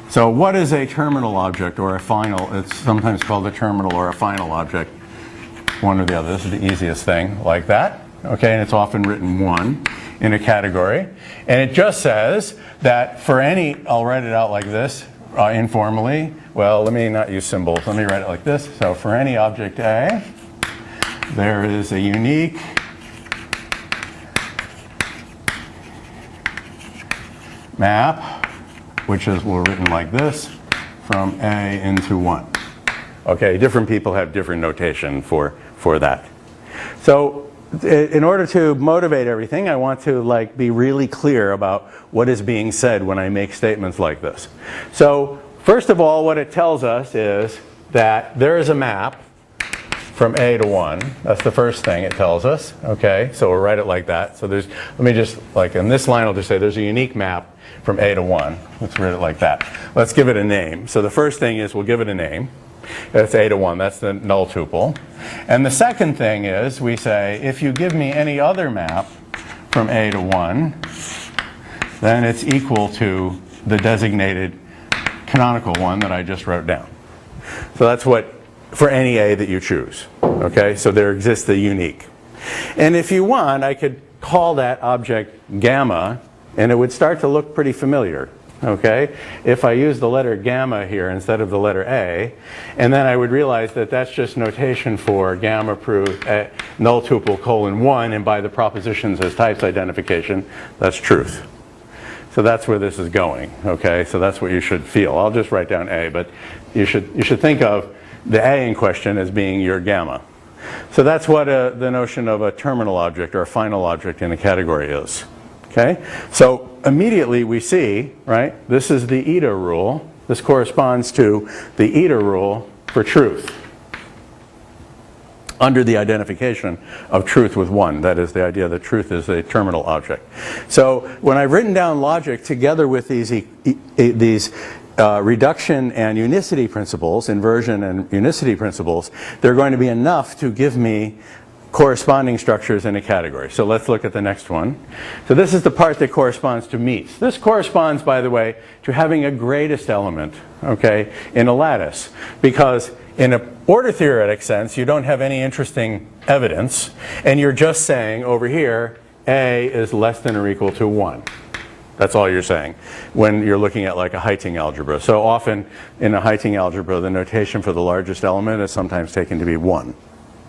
So what is a terminal object or a final? It's sometimes called a terminal or a final object, one or the other. This is the easiest thing, like that. Okay, and it's often written 1 in a category. And it just says that for any, I'll write it out like this informally. Well, let me not use symbols. Let me write it like this. So for any object A, there is a unique map, which is written like this, from A into 1. Okay, different people have different notation for that. So in order to motivate everything, I want to be really clear about what is being said when I make statements like this. So first of all, what it tells us is that there is a map from A to 1. That's the first thing it tells us. Okay, so we'll write it like that. So there's, let me just, in this line, I'll just say there's a unique map from A to 1. Let's write it like that. Let's give it a name. So the first thing is we'll give it a name. That's A to 1. That's the null tuple. And the second thing is we say if you give me any other map from A to 1, then it's equal to the designated canonical one that I just wrote down. So that's what for any A that you choose. Okay, so there exists the unique. And if you want, I could call that object gamma, and it would start to look pretty familiar. Okay, if I use the letter gamma here instead of the letter A, and then I would realize that that's just notation for gamma proof null tuple colon 1, and by the propositions as types identification, that's truth. So that's where this is going. Okay, so that's what you should feel. I'll just write down A, but you should think of the A in question as being your gamma. So that's what the notion of a terminal object or a final object in a category is. Okay, so immediately we see, right, this is the eta rule. This corresponds to the eta rule for truth under the identification of truth with 1. That is the idea that truth is a terminal object. So when I've written down logic together with these reduction and unicity principles, inversion and unicity principles, they're going to be enough to give me corresponding structures in a category. So let's look at the next one. So this is the part that corresponds to meets. This corresponds, by the way, to having a greatest element, okay, in a lattice. Because in an order theoretic sense, you don't have any interesting evidence, and you're just saying over here, A is less than or equal to 1. That's all you're saying when you're looking at like a HoTT algebra. So often in a HoTT algebra, the notation for the largest element is sometimes taken to be 1.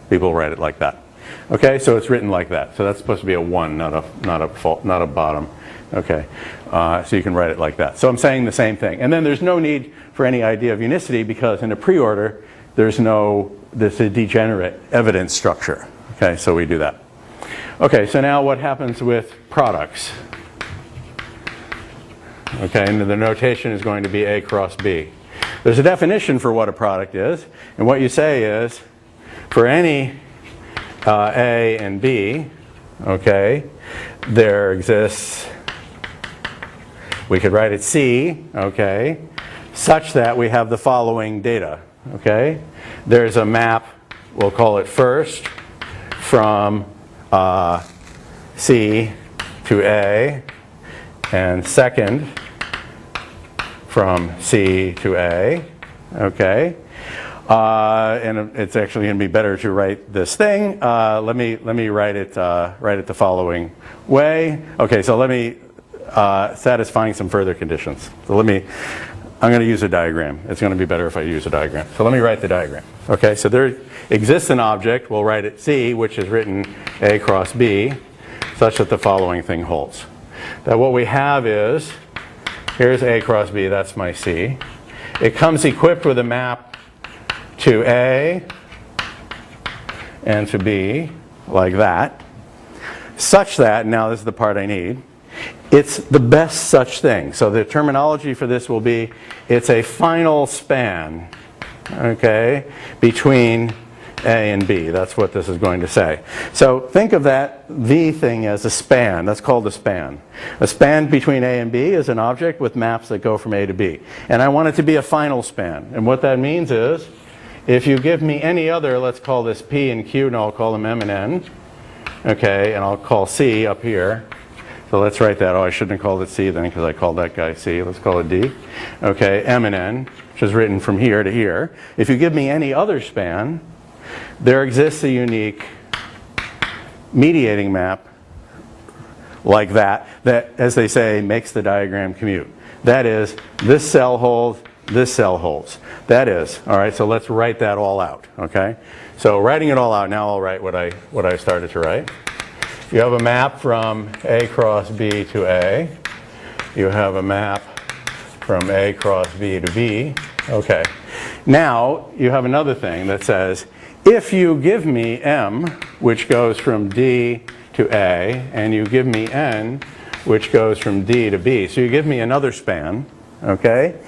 People write it like that. Okay, so it's written like that. So that's supposed to be a 1, not a bottom. Okay, so you can write it like that. So I'm saying the same thing. And then there's no need for any idea of unicity because in a preorder, there's a degenerate evidence structure. Okay, so we do that. Okay, so now what happens with products? Okay, and the notation is going to be A cross B. There's a definition for what a product is, and what you say is for any A and B, okay, there exists, we could write it C, okay, such that we have the following data, okay. There's a map, we'll call it first, from C to A, and second from C to A, okay. And it's actually going to be better to write this thing. Let me write it the following way. Okay, so let me satisfying some further conditions. So I'm going to use a diagram. It's going to be better if I use a diagram. So let me write the diagram. Okay, so there exists an object. We'll write it C, which is written A cross B, such that the following thing holds. That what we have is Here's A cross B, that's my C. It comes equipped with a map to A and to B, like that, such that, now this is the part I need, it's the best such thing. So the terminology for this will be, it's a final span, okay, between A and B. That's what this is going to say. So think of that V thing as a span. That's called a span. A span between A and B is an object with maps that go from A to B. And I want it to be a final span. And what that means is, if you give me any other, let's call this P and Q, and I'll call them M and N, okay, and I'll call C up here. So let's write that. Oh, I shouldn't have called it C then because I called that guy C. Let's call it D. Okay, M and N, which is written from here to here. If you give me any other span, there exists a unique mediating map like that, that, as they say, makes the diagram commute. That is, this cell holds, this cell holds. That is, all right, so let's write that all out, okay? So writing it all out, now I'll write what I started to write. You have a map from A cross B to A. You have a map from A cross B to B. Okay. Now, you have another thing that says, if you give me M, which goes from D to A, and you give me N, which goes from D to B, so you give me another span, okay,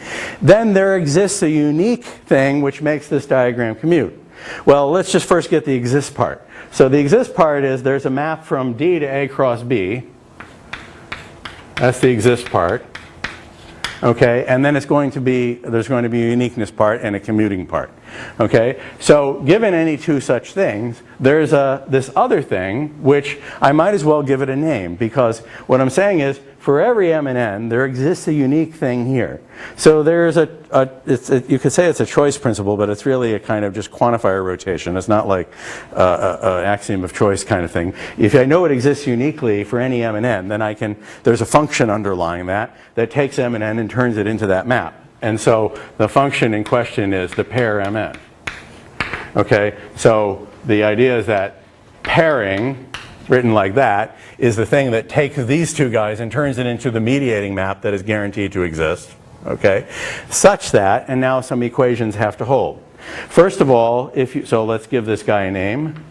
then there exists a unique thing which makes this diagram commute. Well, let's just first get the exist part. So the exist part is there's a map from D to A cross B. That's the exist part. Okay, and then there's going to be a uniqueness part and a commuting part. Okay, so given any two such things, there's this other thing which I might as well give it a name, because what I'm saying is for every M and N there exists a unique thing here. So there's you could say it's a choice principle, but it's really a kind of just quantifier rotation. It's not like an axiom of choice kind of thing. If I know it exists uniquely for any M and N, then there's a function underlying that takes M and N and turns it into that map. And so the function in question is the pair Mn. Okay, so the idea is that pairing, written like that, is the thing that takes these two guys and turns it into the mediating map that is guaranteed to exist. Okay, such that, and now some equations have to hold. First of all, so let's give this guy a name,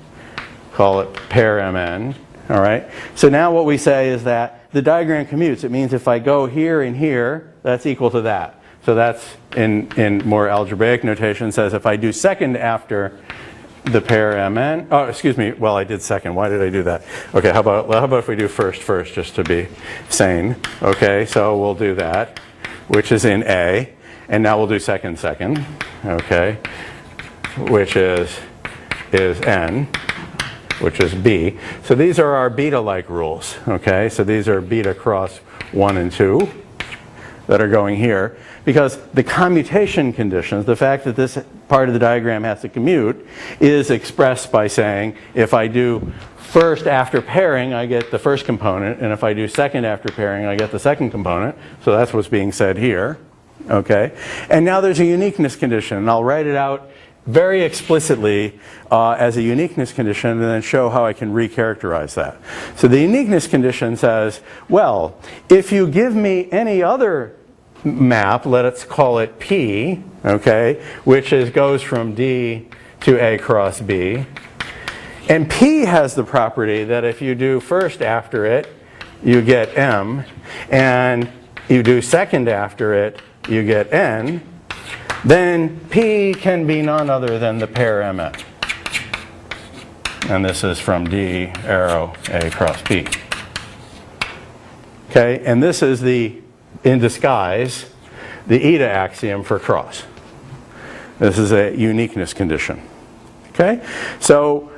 call it pair Mn. All right, so now what we say is that the diagram commutes. It means if I go here and here, that's equal to that. So that's, in more algebraic notation, says if I do second after the pair Mn, oh, excuse me, well, I did second. Why did I do that? Okay, how about if we do first, just to be sane. Okay, so we'll do that, which is in A. And now we'll do second, okay, which is N, which is B. So these are our beta-like rules, okay? So these are beta cross 1 and 2 that are going here. Because the commutation conditions, the fact that this part of the diagram has to commute, is expressed by saying if I do first after pairing, I get the first component, and if I do second after pairing, I get the second component. So that's what's being said here. Okay? And now there's a uniqueness condition, and I'll write it out very explicitly as a uniqueness condition and then show how I can recharacterize that. So the uniqueness condition says, well, if you give me any other map, let's call it P, okay, which goes from D to A cross B. And P has the property that if you do first after it, you get M, and you do second after it, you get N, then P can be none other than the pair Mn. And this is from D arrow A cross B. Okay, and this is in disguise, the eta axiom for cross. This is a uniqueness condition. Okay, so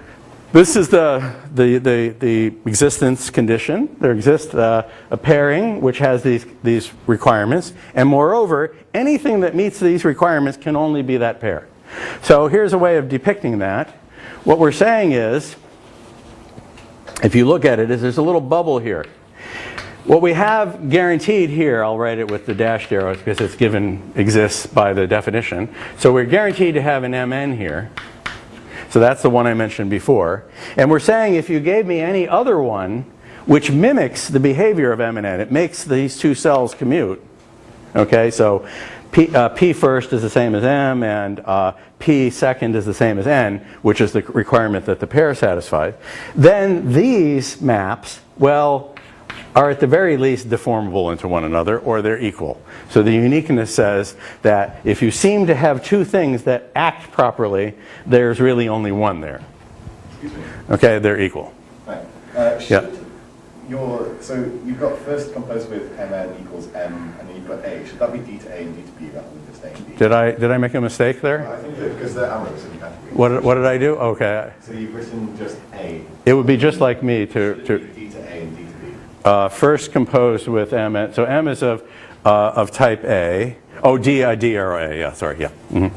this is the existence condition. There exists a pairing which has these requirements, and moreover, anything that meets these requirements can only be that pair. So here's a way of depicting that. What we're saying is, if you look at it, is there's a little bubble here. What we have guaranteed here, I'll write it with the dashed arrows because it's exists by the definition. So we're guaranteed to have an Mn here. So that's the one I mentioned before. And we're saying if you gave me any other one which mimics the behavior of M and N, it makes these two cells commute, Okay, so P first is the same as M, and P second is the same as N, which is the requirement that the pair satisfies. Then these maps, well, are at the very least deformable into one another, or they're equal. So the uniqueness says that if you seem to have two things that act properly, there's really only one there. Excuse me. Okay, they're equal. Right. Yeah. So you've got first composed with Mn equals M, and then you've got A. Should that be D to A and D to B rather than just A and D? Did I make a mistake there? I think that because they're arrows in categories. What did I do? Okay. So you've written just A. It would be just like me to D to A and D to B. first composed with M. So M is of type A. Oh, D arrow A. Yeah, sorry. Yeah.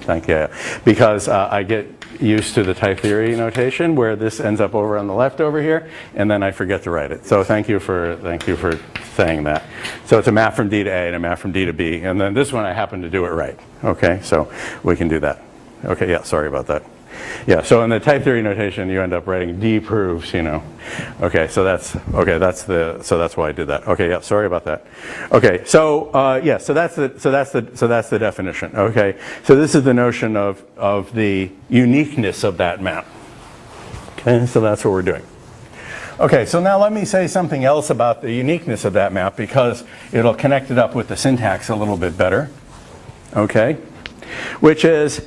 Thank you. Yeah. Because I get used to the type theory notation where this ends up over on the left over here, and then I forget to write it. So thank you for saying that. So it's a map from D to A and a map from D to B, and then this one I happen to do it right. Okay, so we can do that. Okay. Yeah. Sorry about that. Yeah, so in the type theory notation, you end up writing D proves, you know. Okay, so that's why I did that. Okay, yeah, sorry about that. Okay, so yeah, so that's the definition. Okay, so this is the notion of the uniqueness of that map. Okay, so that's what we're doing. Okay, so now let me say something else about the uniqueness of that map because it'll connect it up with the syntax a little bit better. Okay, which is,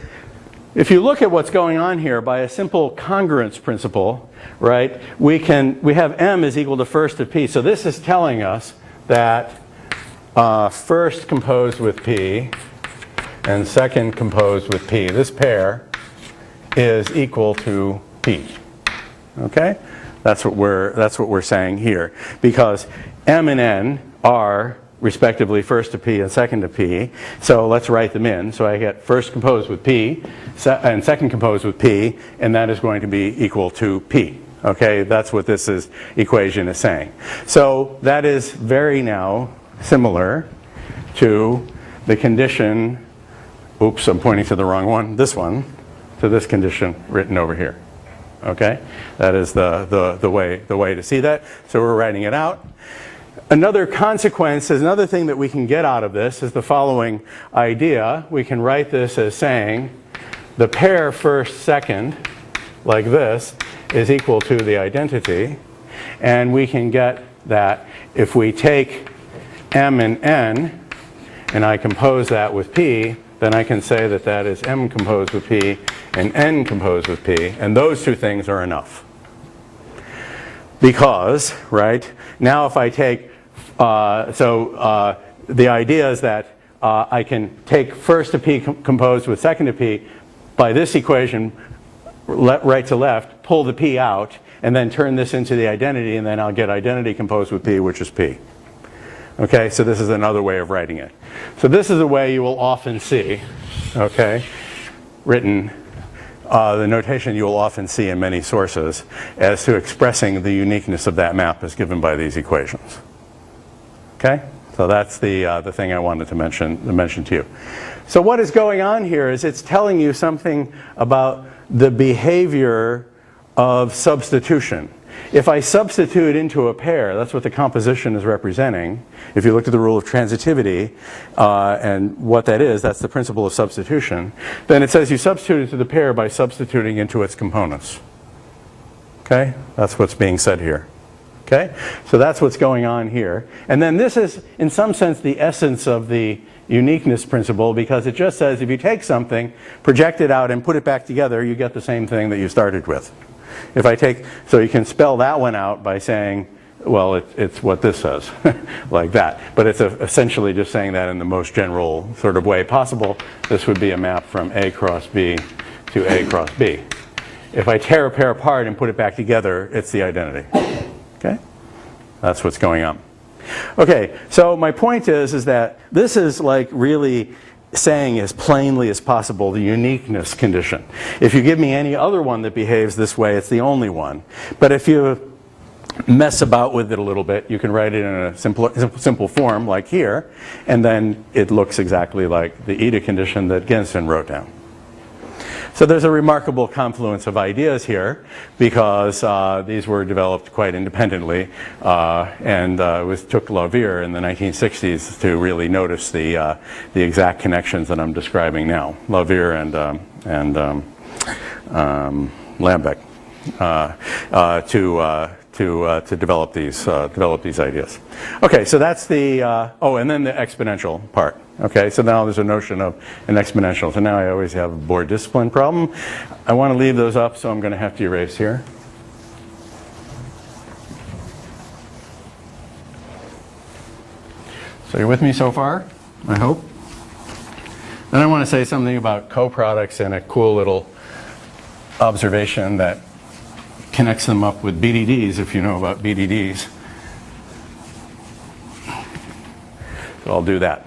if you look at what's going on here by a simple congruence principle, right, we have M is equal to first of P. So this is telling us that first composed with P and second composed with P, this pair is equal to P. Okay? That's what we're saying here. Because M and N are respectively first to P and second to P. So let's write them in. So I get first composed with P and second composed with P, and that is going to be equal to P. Okay, that's what this equation is saying. So that is very now similar to the condition, oops, I'm pointing to the wrong one, this one, to this condition written over here. Okay, that is the way to see that. So we're writing it out. Another consequence is another thing that we can get out of this is the following idea. We can write this as saying the pair first second, like this, is equal to the identity. And we can get that if we take M and N and I compose that with P, then I can say that that is M composed with P and N composed with P. And those two things are enough. Because, right, now if I take, the idea is that I can take first to P composed with second to P by this equation, right to left, pull the P out, and then turn this into the identity, and then I'll get identity composed with P, which is P. Okay, so this is another way of writing it. So this is a way you will often see, okay, written, the notation you will often see in many sources as to expressing the uniqueness of that map as given by these equations. Okay, so that's the thing I wanted to mention to you. So what is going on here is it's telling you something about the behavior of substitution. If I substitute into a pair, that's what the composition is representing. If you look at the rule of transitivity and what that is, that's the principle of substitution. Then it says you substitute into the pair by substituting into its components. Okay? That's what's being said here. Okay? So that's what's going on here. And then this is, in some sense, the essence of the uniqueness principle, because it just says if you take something, project it out, and put it back together, you get the same thing that you started with. If I take, so you can spell that one out by saying, well, it's what this says, like that. But it's essentially just saying that in the most general sort of way possible. This would be a map from A cross B to A cross B. If I tear a pair apart and put it back together, it's the identity. Okay? That's what's going on. Okay, so my point is that this is like really saying as plainly as possible the uniqueness condition. If you give me any other one that behaves this way, it's the only one. But if you mess about with it a little bit, you can write it in a simple form like here, and then it looks exactly like the eta condition that Gensen wrote down. So there's a remarkable confluence of ideas here because these were developed quite independently, and it took Lavier in the 1960s to really notice the exact connections that I'm describing now. Lavier and Lambeck to develop these ideas. Okay, so that's the and then the exponential part. Okay, so now there's a notion of an exponential. So now I always have a board discipline problem. I want to leave those up, so I'm going to have to erase here. So you're with me so far, I hope. Then I want to say something about coproducts and a cool little observation that connects them up with BDDs, if you know about BDDs. So I'll do that.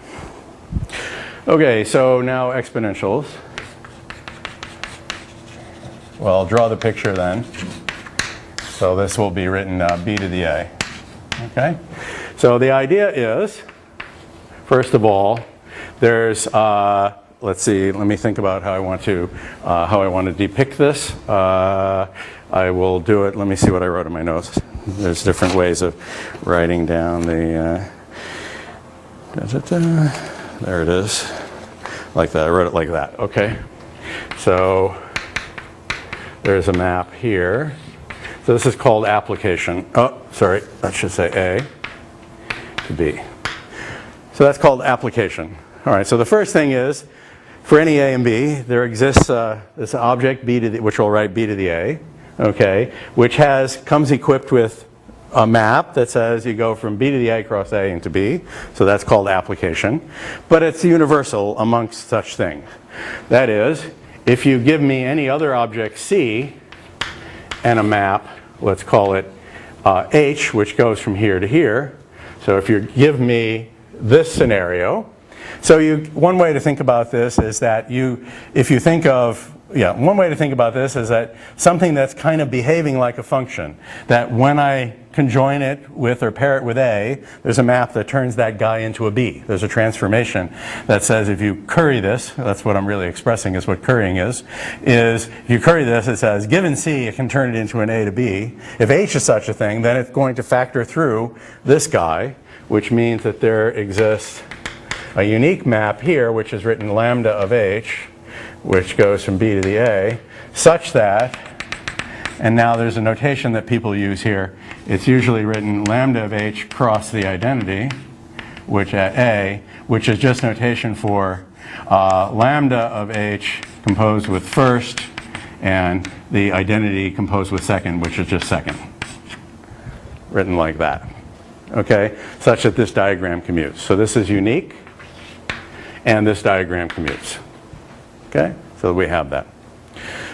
Okay, so now exponentials. Well, I'll draw the picture then. So this will be written b to the a. Okay? So the idea is, first of all, there's, let's see, let me think about how I want to depict this. I will do it, let me see what I wrote in my notes. There's different ways of writing down the, there it is, like that, I wrote it like that, okay. So there's a map here. So this is called application, oh, sorry, that should say A to B. So that's called application. All right, so the first thing is, for any A and B, there exists this object, B to the, which we'll write B to the A, okay, which comes equipped with a map that says you go from B to the A across A into B, so that's called application. But it's universal amongst such things. That is, if you give me any other object C and a map, let's call it H, which goes from here to here. So if you give me this scenario, so one way to think about this is that one way to think about this is that something that's kind of behaving like a function, that when I conjoin it with or pair it with A, there's a map that turns that guy into a B. There's a transformation that says if you curry this, that's what I'm really expressing is what currying is if you curry this, it says given C, it can turn it into an A to B. If H is such a thing, then it's going to factor through this guy, which means that there exists a unique map here, which is written lambda of H, which goes from B to the A, such that, and now there's a notation that people use here, it's usually written lambda of H cross the identity, which at A, which is just notation for lambda of H composed with first, and the identity composed with second, which is just second. Written like that. Okay, such that this diagram commutes. So this is unique, and this diagram commutes. Okay, so we have that.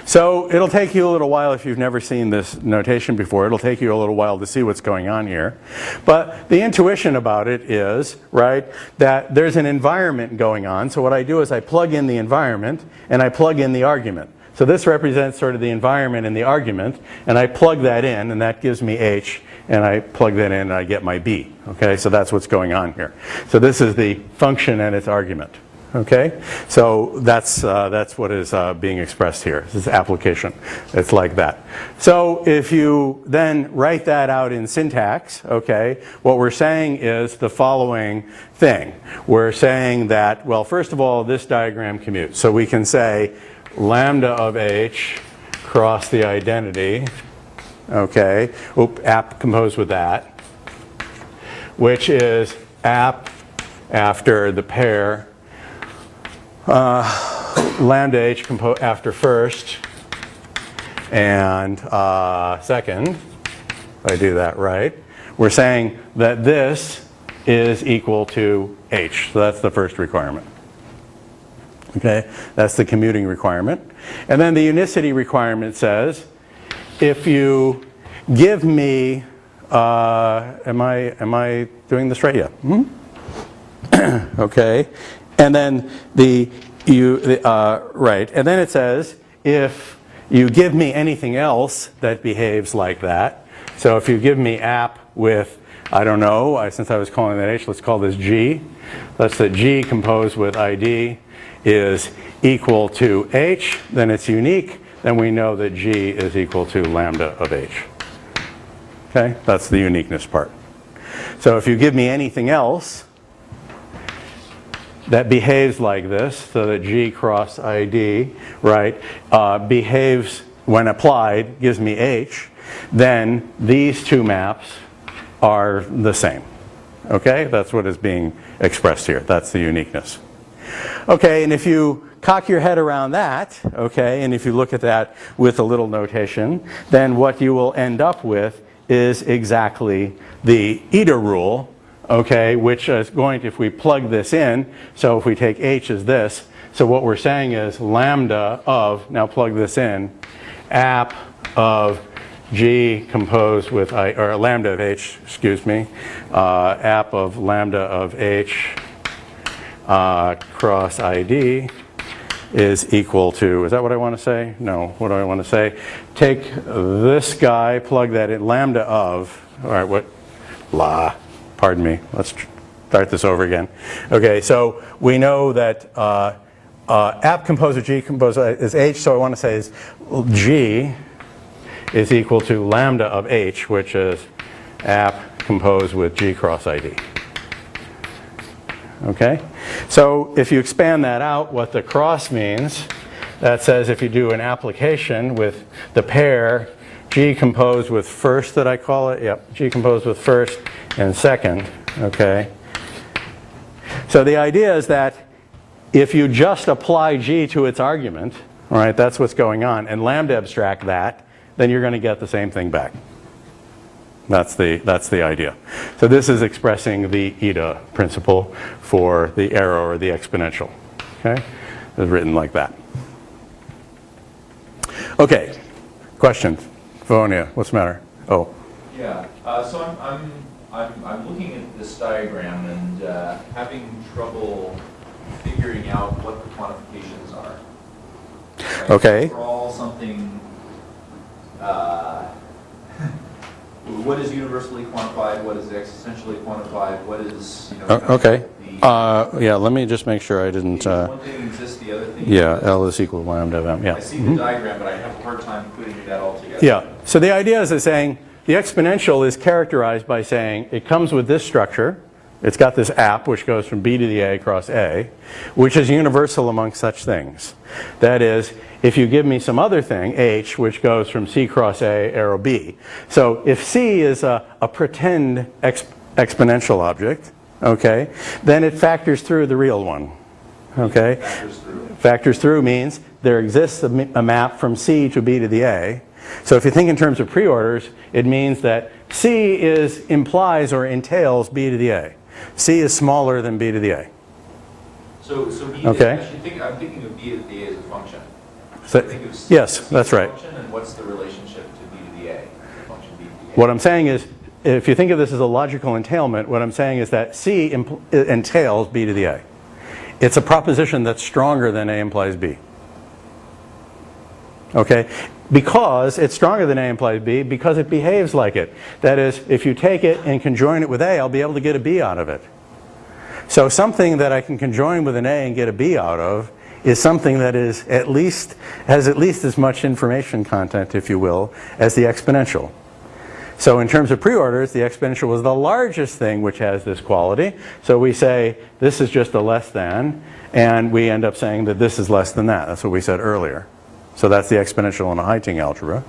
So it'll take you a little while if you've never seen this notation before. It'll take you a little while to see what's going on here. But the intuition about it is, right, that there's an environment going on. So what I do is I plug in the environment and I plug in the argument. So this represents sort of the environment and the argument, and I plug that in, and that gives me H, and I plug that in and I get my B. Okay, so that's what's going on here. So this is the function and its argument. Okay, so that's what is being expressed here. This is application. It's like that. So if you then write that out in syntax, okay, what we're saying is the following thing. We're saying that, well, first of all, this diagram commutes. So we can say lambda of H cross the identity, okay, app composed with that, which is app after the pair lambda H after first and second, if I do that right, we're saying that this is equal to H. So that's the first requirement. Okay, that's the commuting requirement. And then the unicity requirement says, if you give me, am I doing this right? Yeah. Okay. And then right, and then it says, if you give me anything else that behaves like that, so if you give me app with, I don't know, since I was calling that H, let's call this G. Let's say G composed with ID is equal to h, then it's unique. Then we know that g is equal to lambda of h. Okay, that's the uniqueness part. So if you give me anything else that behaves like this, so that g cross id, right, behaves when applied, gives me h, then these two maps are the same. Okay, that's what is being expressed here. That's the uniqueness. Okay, and if you cock your head around that, okay, and if you look at that with a little notation, then what you will end up with is exactly the eta rule, okay, which is going to, if we plug this in, so if we take h as this, so what we're saying is lambda of, now plug this in, app of g composed with, or lambda of h, excuse me, app of lambda of h cross id is equal to, is that what I want to say? No, what do I want to say? Take this guy, plug that in, lambda of, all right, what, pardon me, let's start this over again. Okay, so we know that app composed of g composed is h, so I want to say is g is equal to lambda of h, which is app composed with g cross id. Okay, so if you expand that out, what the cross means, that says if you do an application with the pair g composed with first, that I call it, yep, g composed with first and second, okay. So the idea is that if you just apply g to its argument, all right, that's what's going on, and lambda abstract that, then you're going to get the same thing back. That's the idea. So this is expressing the eta principle for the arrow or the exponential. Okay, it's written like that. Okay, question, Vonia, what's the matter? Oh. Yeah. So I'm looking at this diagram and having trouble figuring out what the quantifications are. Right? Okay. For all something. What is universally quantified? What is existentially quantified? What is, you know, Okay. Yeah, let me just make sure I didn't. one thing exists, the other thing. Yeah, exists. L is equal to lambda of m. Yeah. I see the diagram, but I have a hard time putting that all together. Yeah. So the idea is saying the exponential is characterized by saying it comes with this structure. It's got this app which goes from b to the a across a, which is universal among such things. That is, if you give me some other thing, h, which goes from c cross a, arrow b. So if c is a pretend exponential object, okay, then it factors through the real one. Okay? Factors through means there exists a map from c to b to the a. So if you think in terms of preorders, it means that c implies or entails b to the a. C is smaller than b to the a. So b Okay. I'm thinking of b to the a as a function. So, Think of C yes, as that's a right. function, and what's the relationship to b to the a? Function b to the a. What I'm saying is, if you think of this as a logical entailment, what I'm saying is that C entails b to the a. It's a proposition that's stronger than a implies b. Okay? Because it's stronger than a implies b, because it behaves like it. That is, if you take it and conjoin it with a, I'll be able to get a b out of it. So something that I can conjoin with an a and get a b out of is something that is has at least as much information content, if you will, as the exponential. So in terms of preorders, the exponential was the largest thing which has this quality. So we say this is just a less than, and we end up saying that this is less than that. That's what we said earlier. So that's the exponential in a HoTT algebra.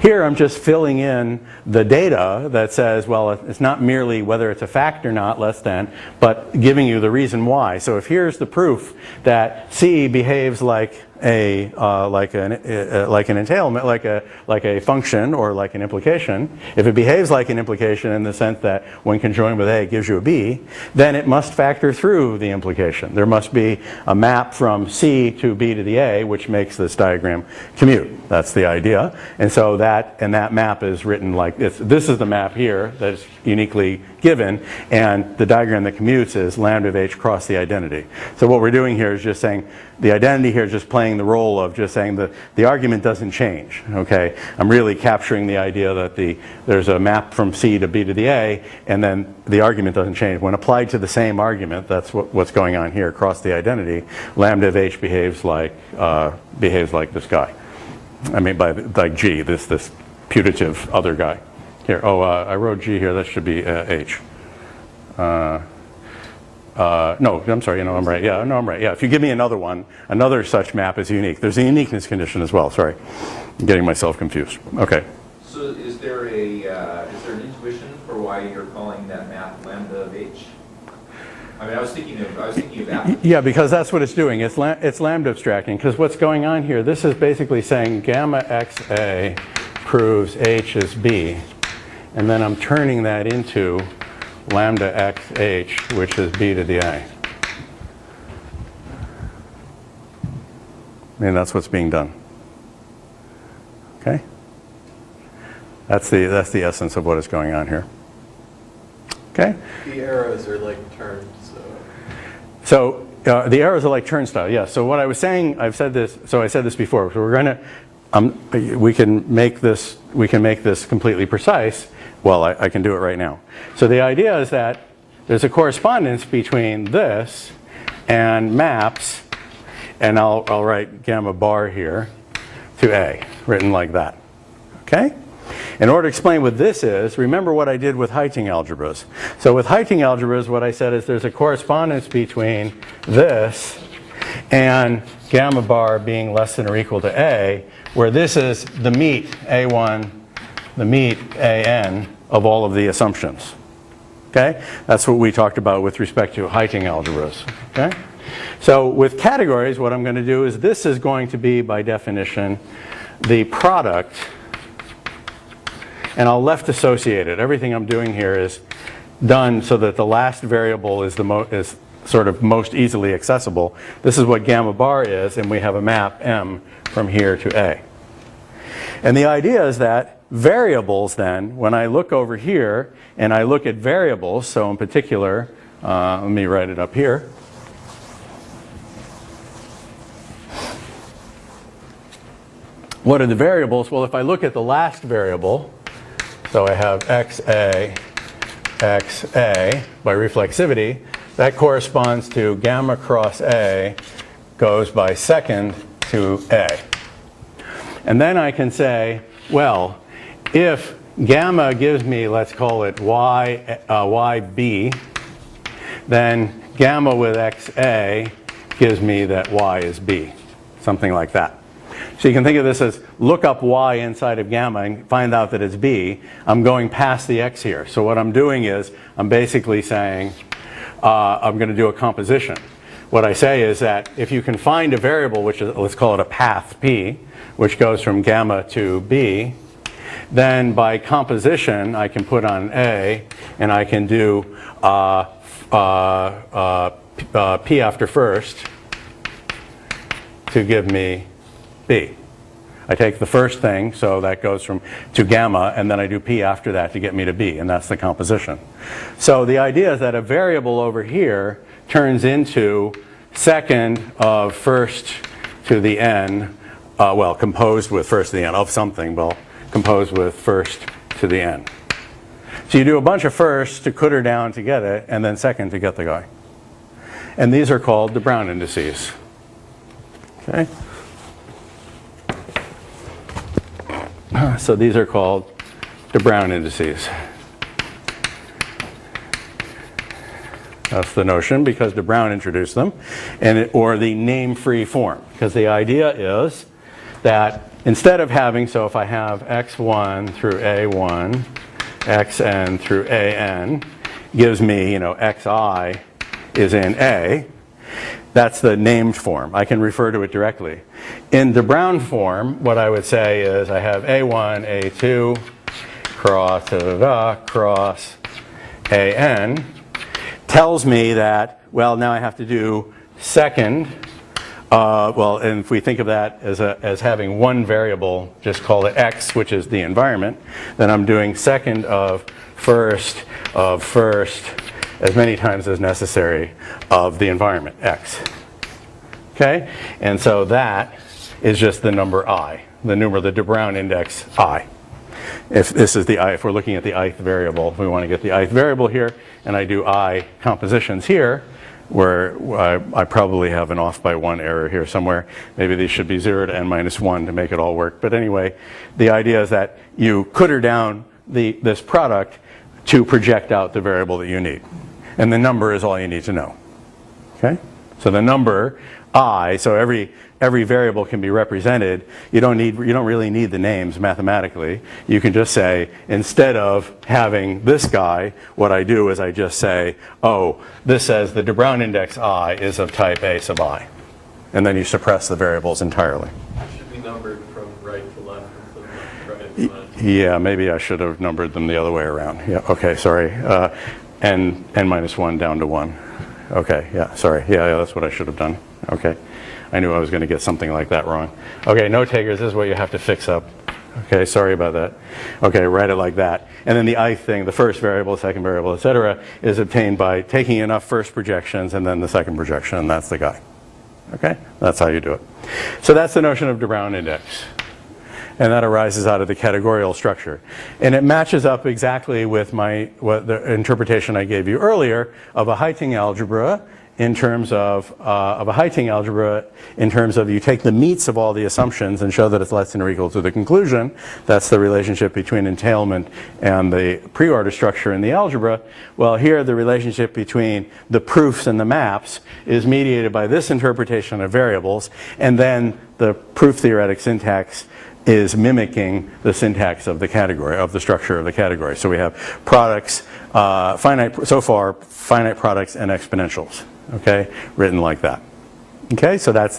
Here I'm just filling in the data that says, well, it's not merely whether it's a fact or not, less than, but giving you the reason why. So if here's the proof that C behaves like like an entailment, like a function or like an implication, if it behaves like an implication in the sense that when conjoined with A it gives you a B, then it must factor through the implication. There must be a map from C to B to the A, which makes this diagram commute. That's the idea. And so that map is written like this. This is the map here that's uniquely given, and the diagram that commutes is lambda of h cross the identity. So what we're doing here is just saying, the identity here is just playing the role of just saying the argument doesn't change, okay? I'm really capturing the idea that there's a map from C to B to the A, and then the argument doesn't change. When applied to the same argument, that's what's going on here, across the identity, lambda of h behaves like this guy. I mean, like G, this putative other guy. Here, I wrote G here, that should be H. No, I'm sorry, I'm right. Yeah, no, I'm right. Yeah, if you give me another one, another such map is unique. There's a uniqueness condition as well, sorry. I'm getting myself confused. Okay. So is there an intuition for why you're calling that map lambda of h? I mean, I was thinking of that. Yeah, because that's what it's doing. It's lambda abstracting, because what's going on here, this is basically saying gamma xa proves h is b, and then I'm turning that into lambda xh, which is b to the a. I mean, that's what's being done. Okay? That's the essence of what is going on here. Okay? The arrows are like turns. So the arrows are like turnstile, yes. So what I was saying, I said this before. So we're going to, we can make this completely precise. Well, I can do it right now. So the idea is that there's a correspondence between this and maps, and I'll write gamma bar here to A, written like that. Okay? In order to explain what this is, remember what I did with Heiting algebras. So with Heiting algebras, what I said is there's a correspondence between this and gamma bar being less than or equal to A, where this is the meet A1, the meet AN of all of the assumptions. Okay? That's what we talked about with respect to Heiting algebras. Okay? So with categories, what I'm going to do is this is going to be, by definition, the product, and I'll left associate it. Everything I'm doing here is done so that the last variable is sort of most easily accessible. This is what gamma bar is, and we have a map M from here to A. And the idea is that variables then, when I look over here and I look at variables, so in particular, let me write it up here. What are the variables? Well, if I look at the last variable, so I have xa, xa by reflexivity, that corresponds to gamma cross A goes by second to A. And then I can say, well, if gamma gives me, let's call it yb, then gamma with xa gives me that y is b, something like that. So you can think of this as look up y inside of gamma and find out that it's b. I'm going past the x here. So what I'm doing is I'm basically saying I'm going to do a composition. What I say is that if you can find a variable, which is, let's call it a path p, which goes from gamma to b, then by composition I can put on a and I can do p after first to give me b. I take the first thing, so that goes to gamma, and then I do p after that to get me to b, and that's the composition. So the idea is that a variable over here turns into second of first to the n, well, composed with first to the n of something, well, composed with first to the n. So you do a bunch of firsts to put her down to get it, and then second to get the guy. And these are called the Brown indices. Okay? So these are called the Brown indices. That's the notion, because de Brown introduced them, or the name-free form. Because the idea is that instead of having, so if I have x1 through a1, xn through an, gives me, xi is in a, that's the named form. I can refer to it directly. In the Brown form, what I would say is I have a1, a2, cross, cross, an, tells me that, well, now I have to do second. Well, and if we think of that as having one variable, just call it x, which is the environment, then I'm doing second of first of first as many times as necessary of the environment, x. Okay? And so that is just the number I, the de Bruijn index I. If this is the I, if we're looking at the ith variable, we want to get the ith variable here, and I do I compositions here, where I probably have an off by 1 error here somewhere. Maybe these should be 0 to n minus 1 to make it all work. But anyway, the idea is that you quitter down this product to project out the variable that you need. And the number is all you need to know. Okay? So the number I, so every variable can be represented. You don't really need the names mathematically. You can just say, instead of having this guy, what I do is I just say, oh, this says the de Bruijn index I is of type A sub I. And then you suppress the variables entirely. It should be numbered from right to left instead of right to left. Yeah, maybe I should have numbered them the other way around. Yeah, okay, sorry. N minus 1 down to 1. Okay, yeah, sorry. Yeah, that's what I should have done. Okay. I knew I was going to get something like that wrong. Okay, note takers, this is what you have to fix up. Okay, sorry about that. Okay, write it like that. And then the ith thing, the first variable, second variable, etc., is obtained by taking enough first projections and then the second projection, and that's the guy. Okay, that's how you do it. So that's the notion of de Bruijn index. And that arises out of the categorical structure. And it matches up exactly with the interpretation I gave you earlier of a Heyting algebra in terms of you take the meets of all the assumptions and show that it's less than or equal to the conclusion. That's the relationship between entailment and the preorder structure in the algebra. Well, here the relationship between the proofs and the maps is mediated by this interpretation of variables, and then the proof theoretic syntax is mimicking the syntax of the category, of the structure of the category. So we have products, finite products and exponentials, okay, written like that. Okay, so that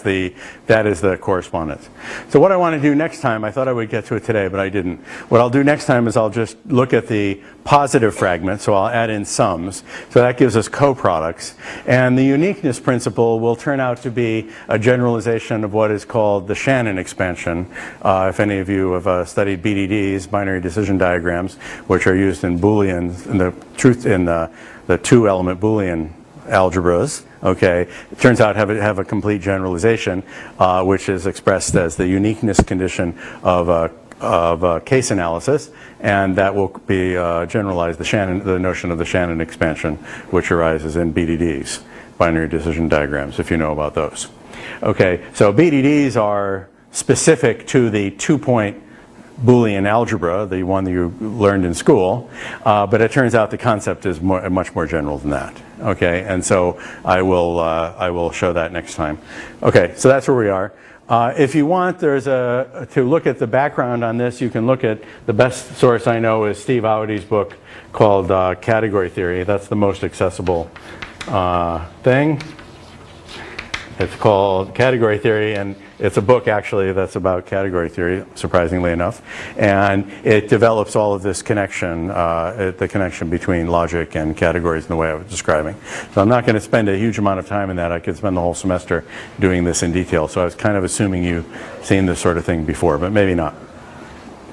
is the correspondence. So what I want to do next time, I thought I would get to it today, but I didn't. What I'll do next time is I'll just look at the positive fragment, so I'll add in sums. So that gives us coproducts. And the uniqueness principle will turn out to be a generalization of what is called the Shannon expansion. If any of you have studied BDDs, binary decision diagrams, which are used in Booleans, in the two-element Boolean algebras. Okay, it turns out have a complete generalization, which is expressed as the uniqueness condition of case analysis, and that will be generalized the notion of the Shannon expansion, which arises in BDDs, binary decision diagrams, if you know about those. Okay, so BDDs are specific to the two-point Boolean algebra, the one that you learned in school, but it turns out the concept is much more general than that. Okay, and so I will show that next time. Okay, so that's where we are. If you want, to look at the background on this, you can look at the best source I know is Steve Audi's book called Category Theory. That's the most accessible thing. It's called Category Theory, and it's a book actually that's about category theory, surprisingly enough. And it develops all of this connection, the connection between logic and categories in the way I was describing. So I'm not going to spend a huge amount of time in that. I could spend the whole semester doing this in detail. So I was kind of assuming you've seen this sort of thing before, but maybe not.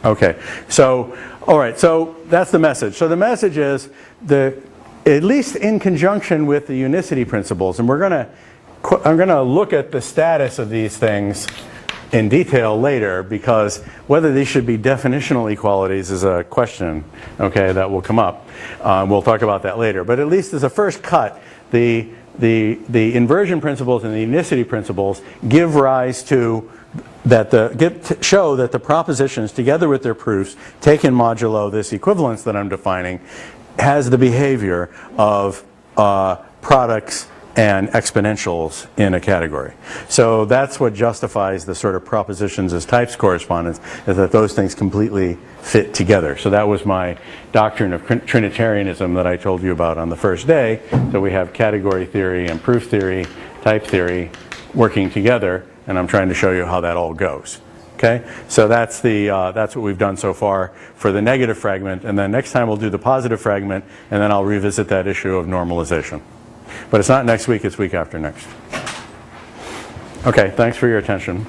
Okay, so, all right, so that's the message. So the message is, at least in conjunction with the unicity principles, and I'm going to look at the status of these things in detail later, because whether these should be definitional equalities is a question, okay, that will come up. We'll talk about that later. But at least as a first cut, the inversion principles and the unicity principles give rise to show that the propositions, together with their proofs, taken modulo this equivalence that I'm defining, has the behavior of products and exponentials in a category. So that's what justifies the sort of propositions as types correspondence, is that those things completely fit together. So that was my doctrine of Trinitarianism that I told you about on the first day. So we have category theory and proof theory, type theory working together, and I'm trying to show you how that all goes. Okay, so that's what we've done so far for the negative fragment, and then next time we'll do the positive fragment, and then I'll revisit that issue of normalization. But it's not next week, it's week after next. Okay, thanks for your attention.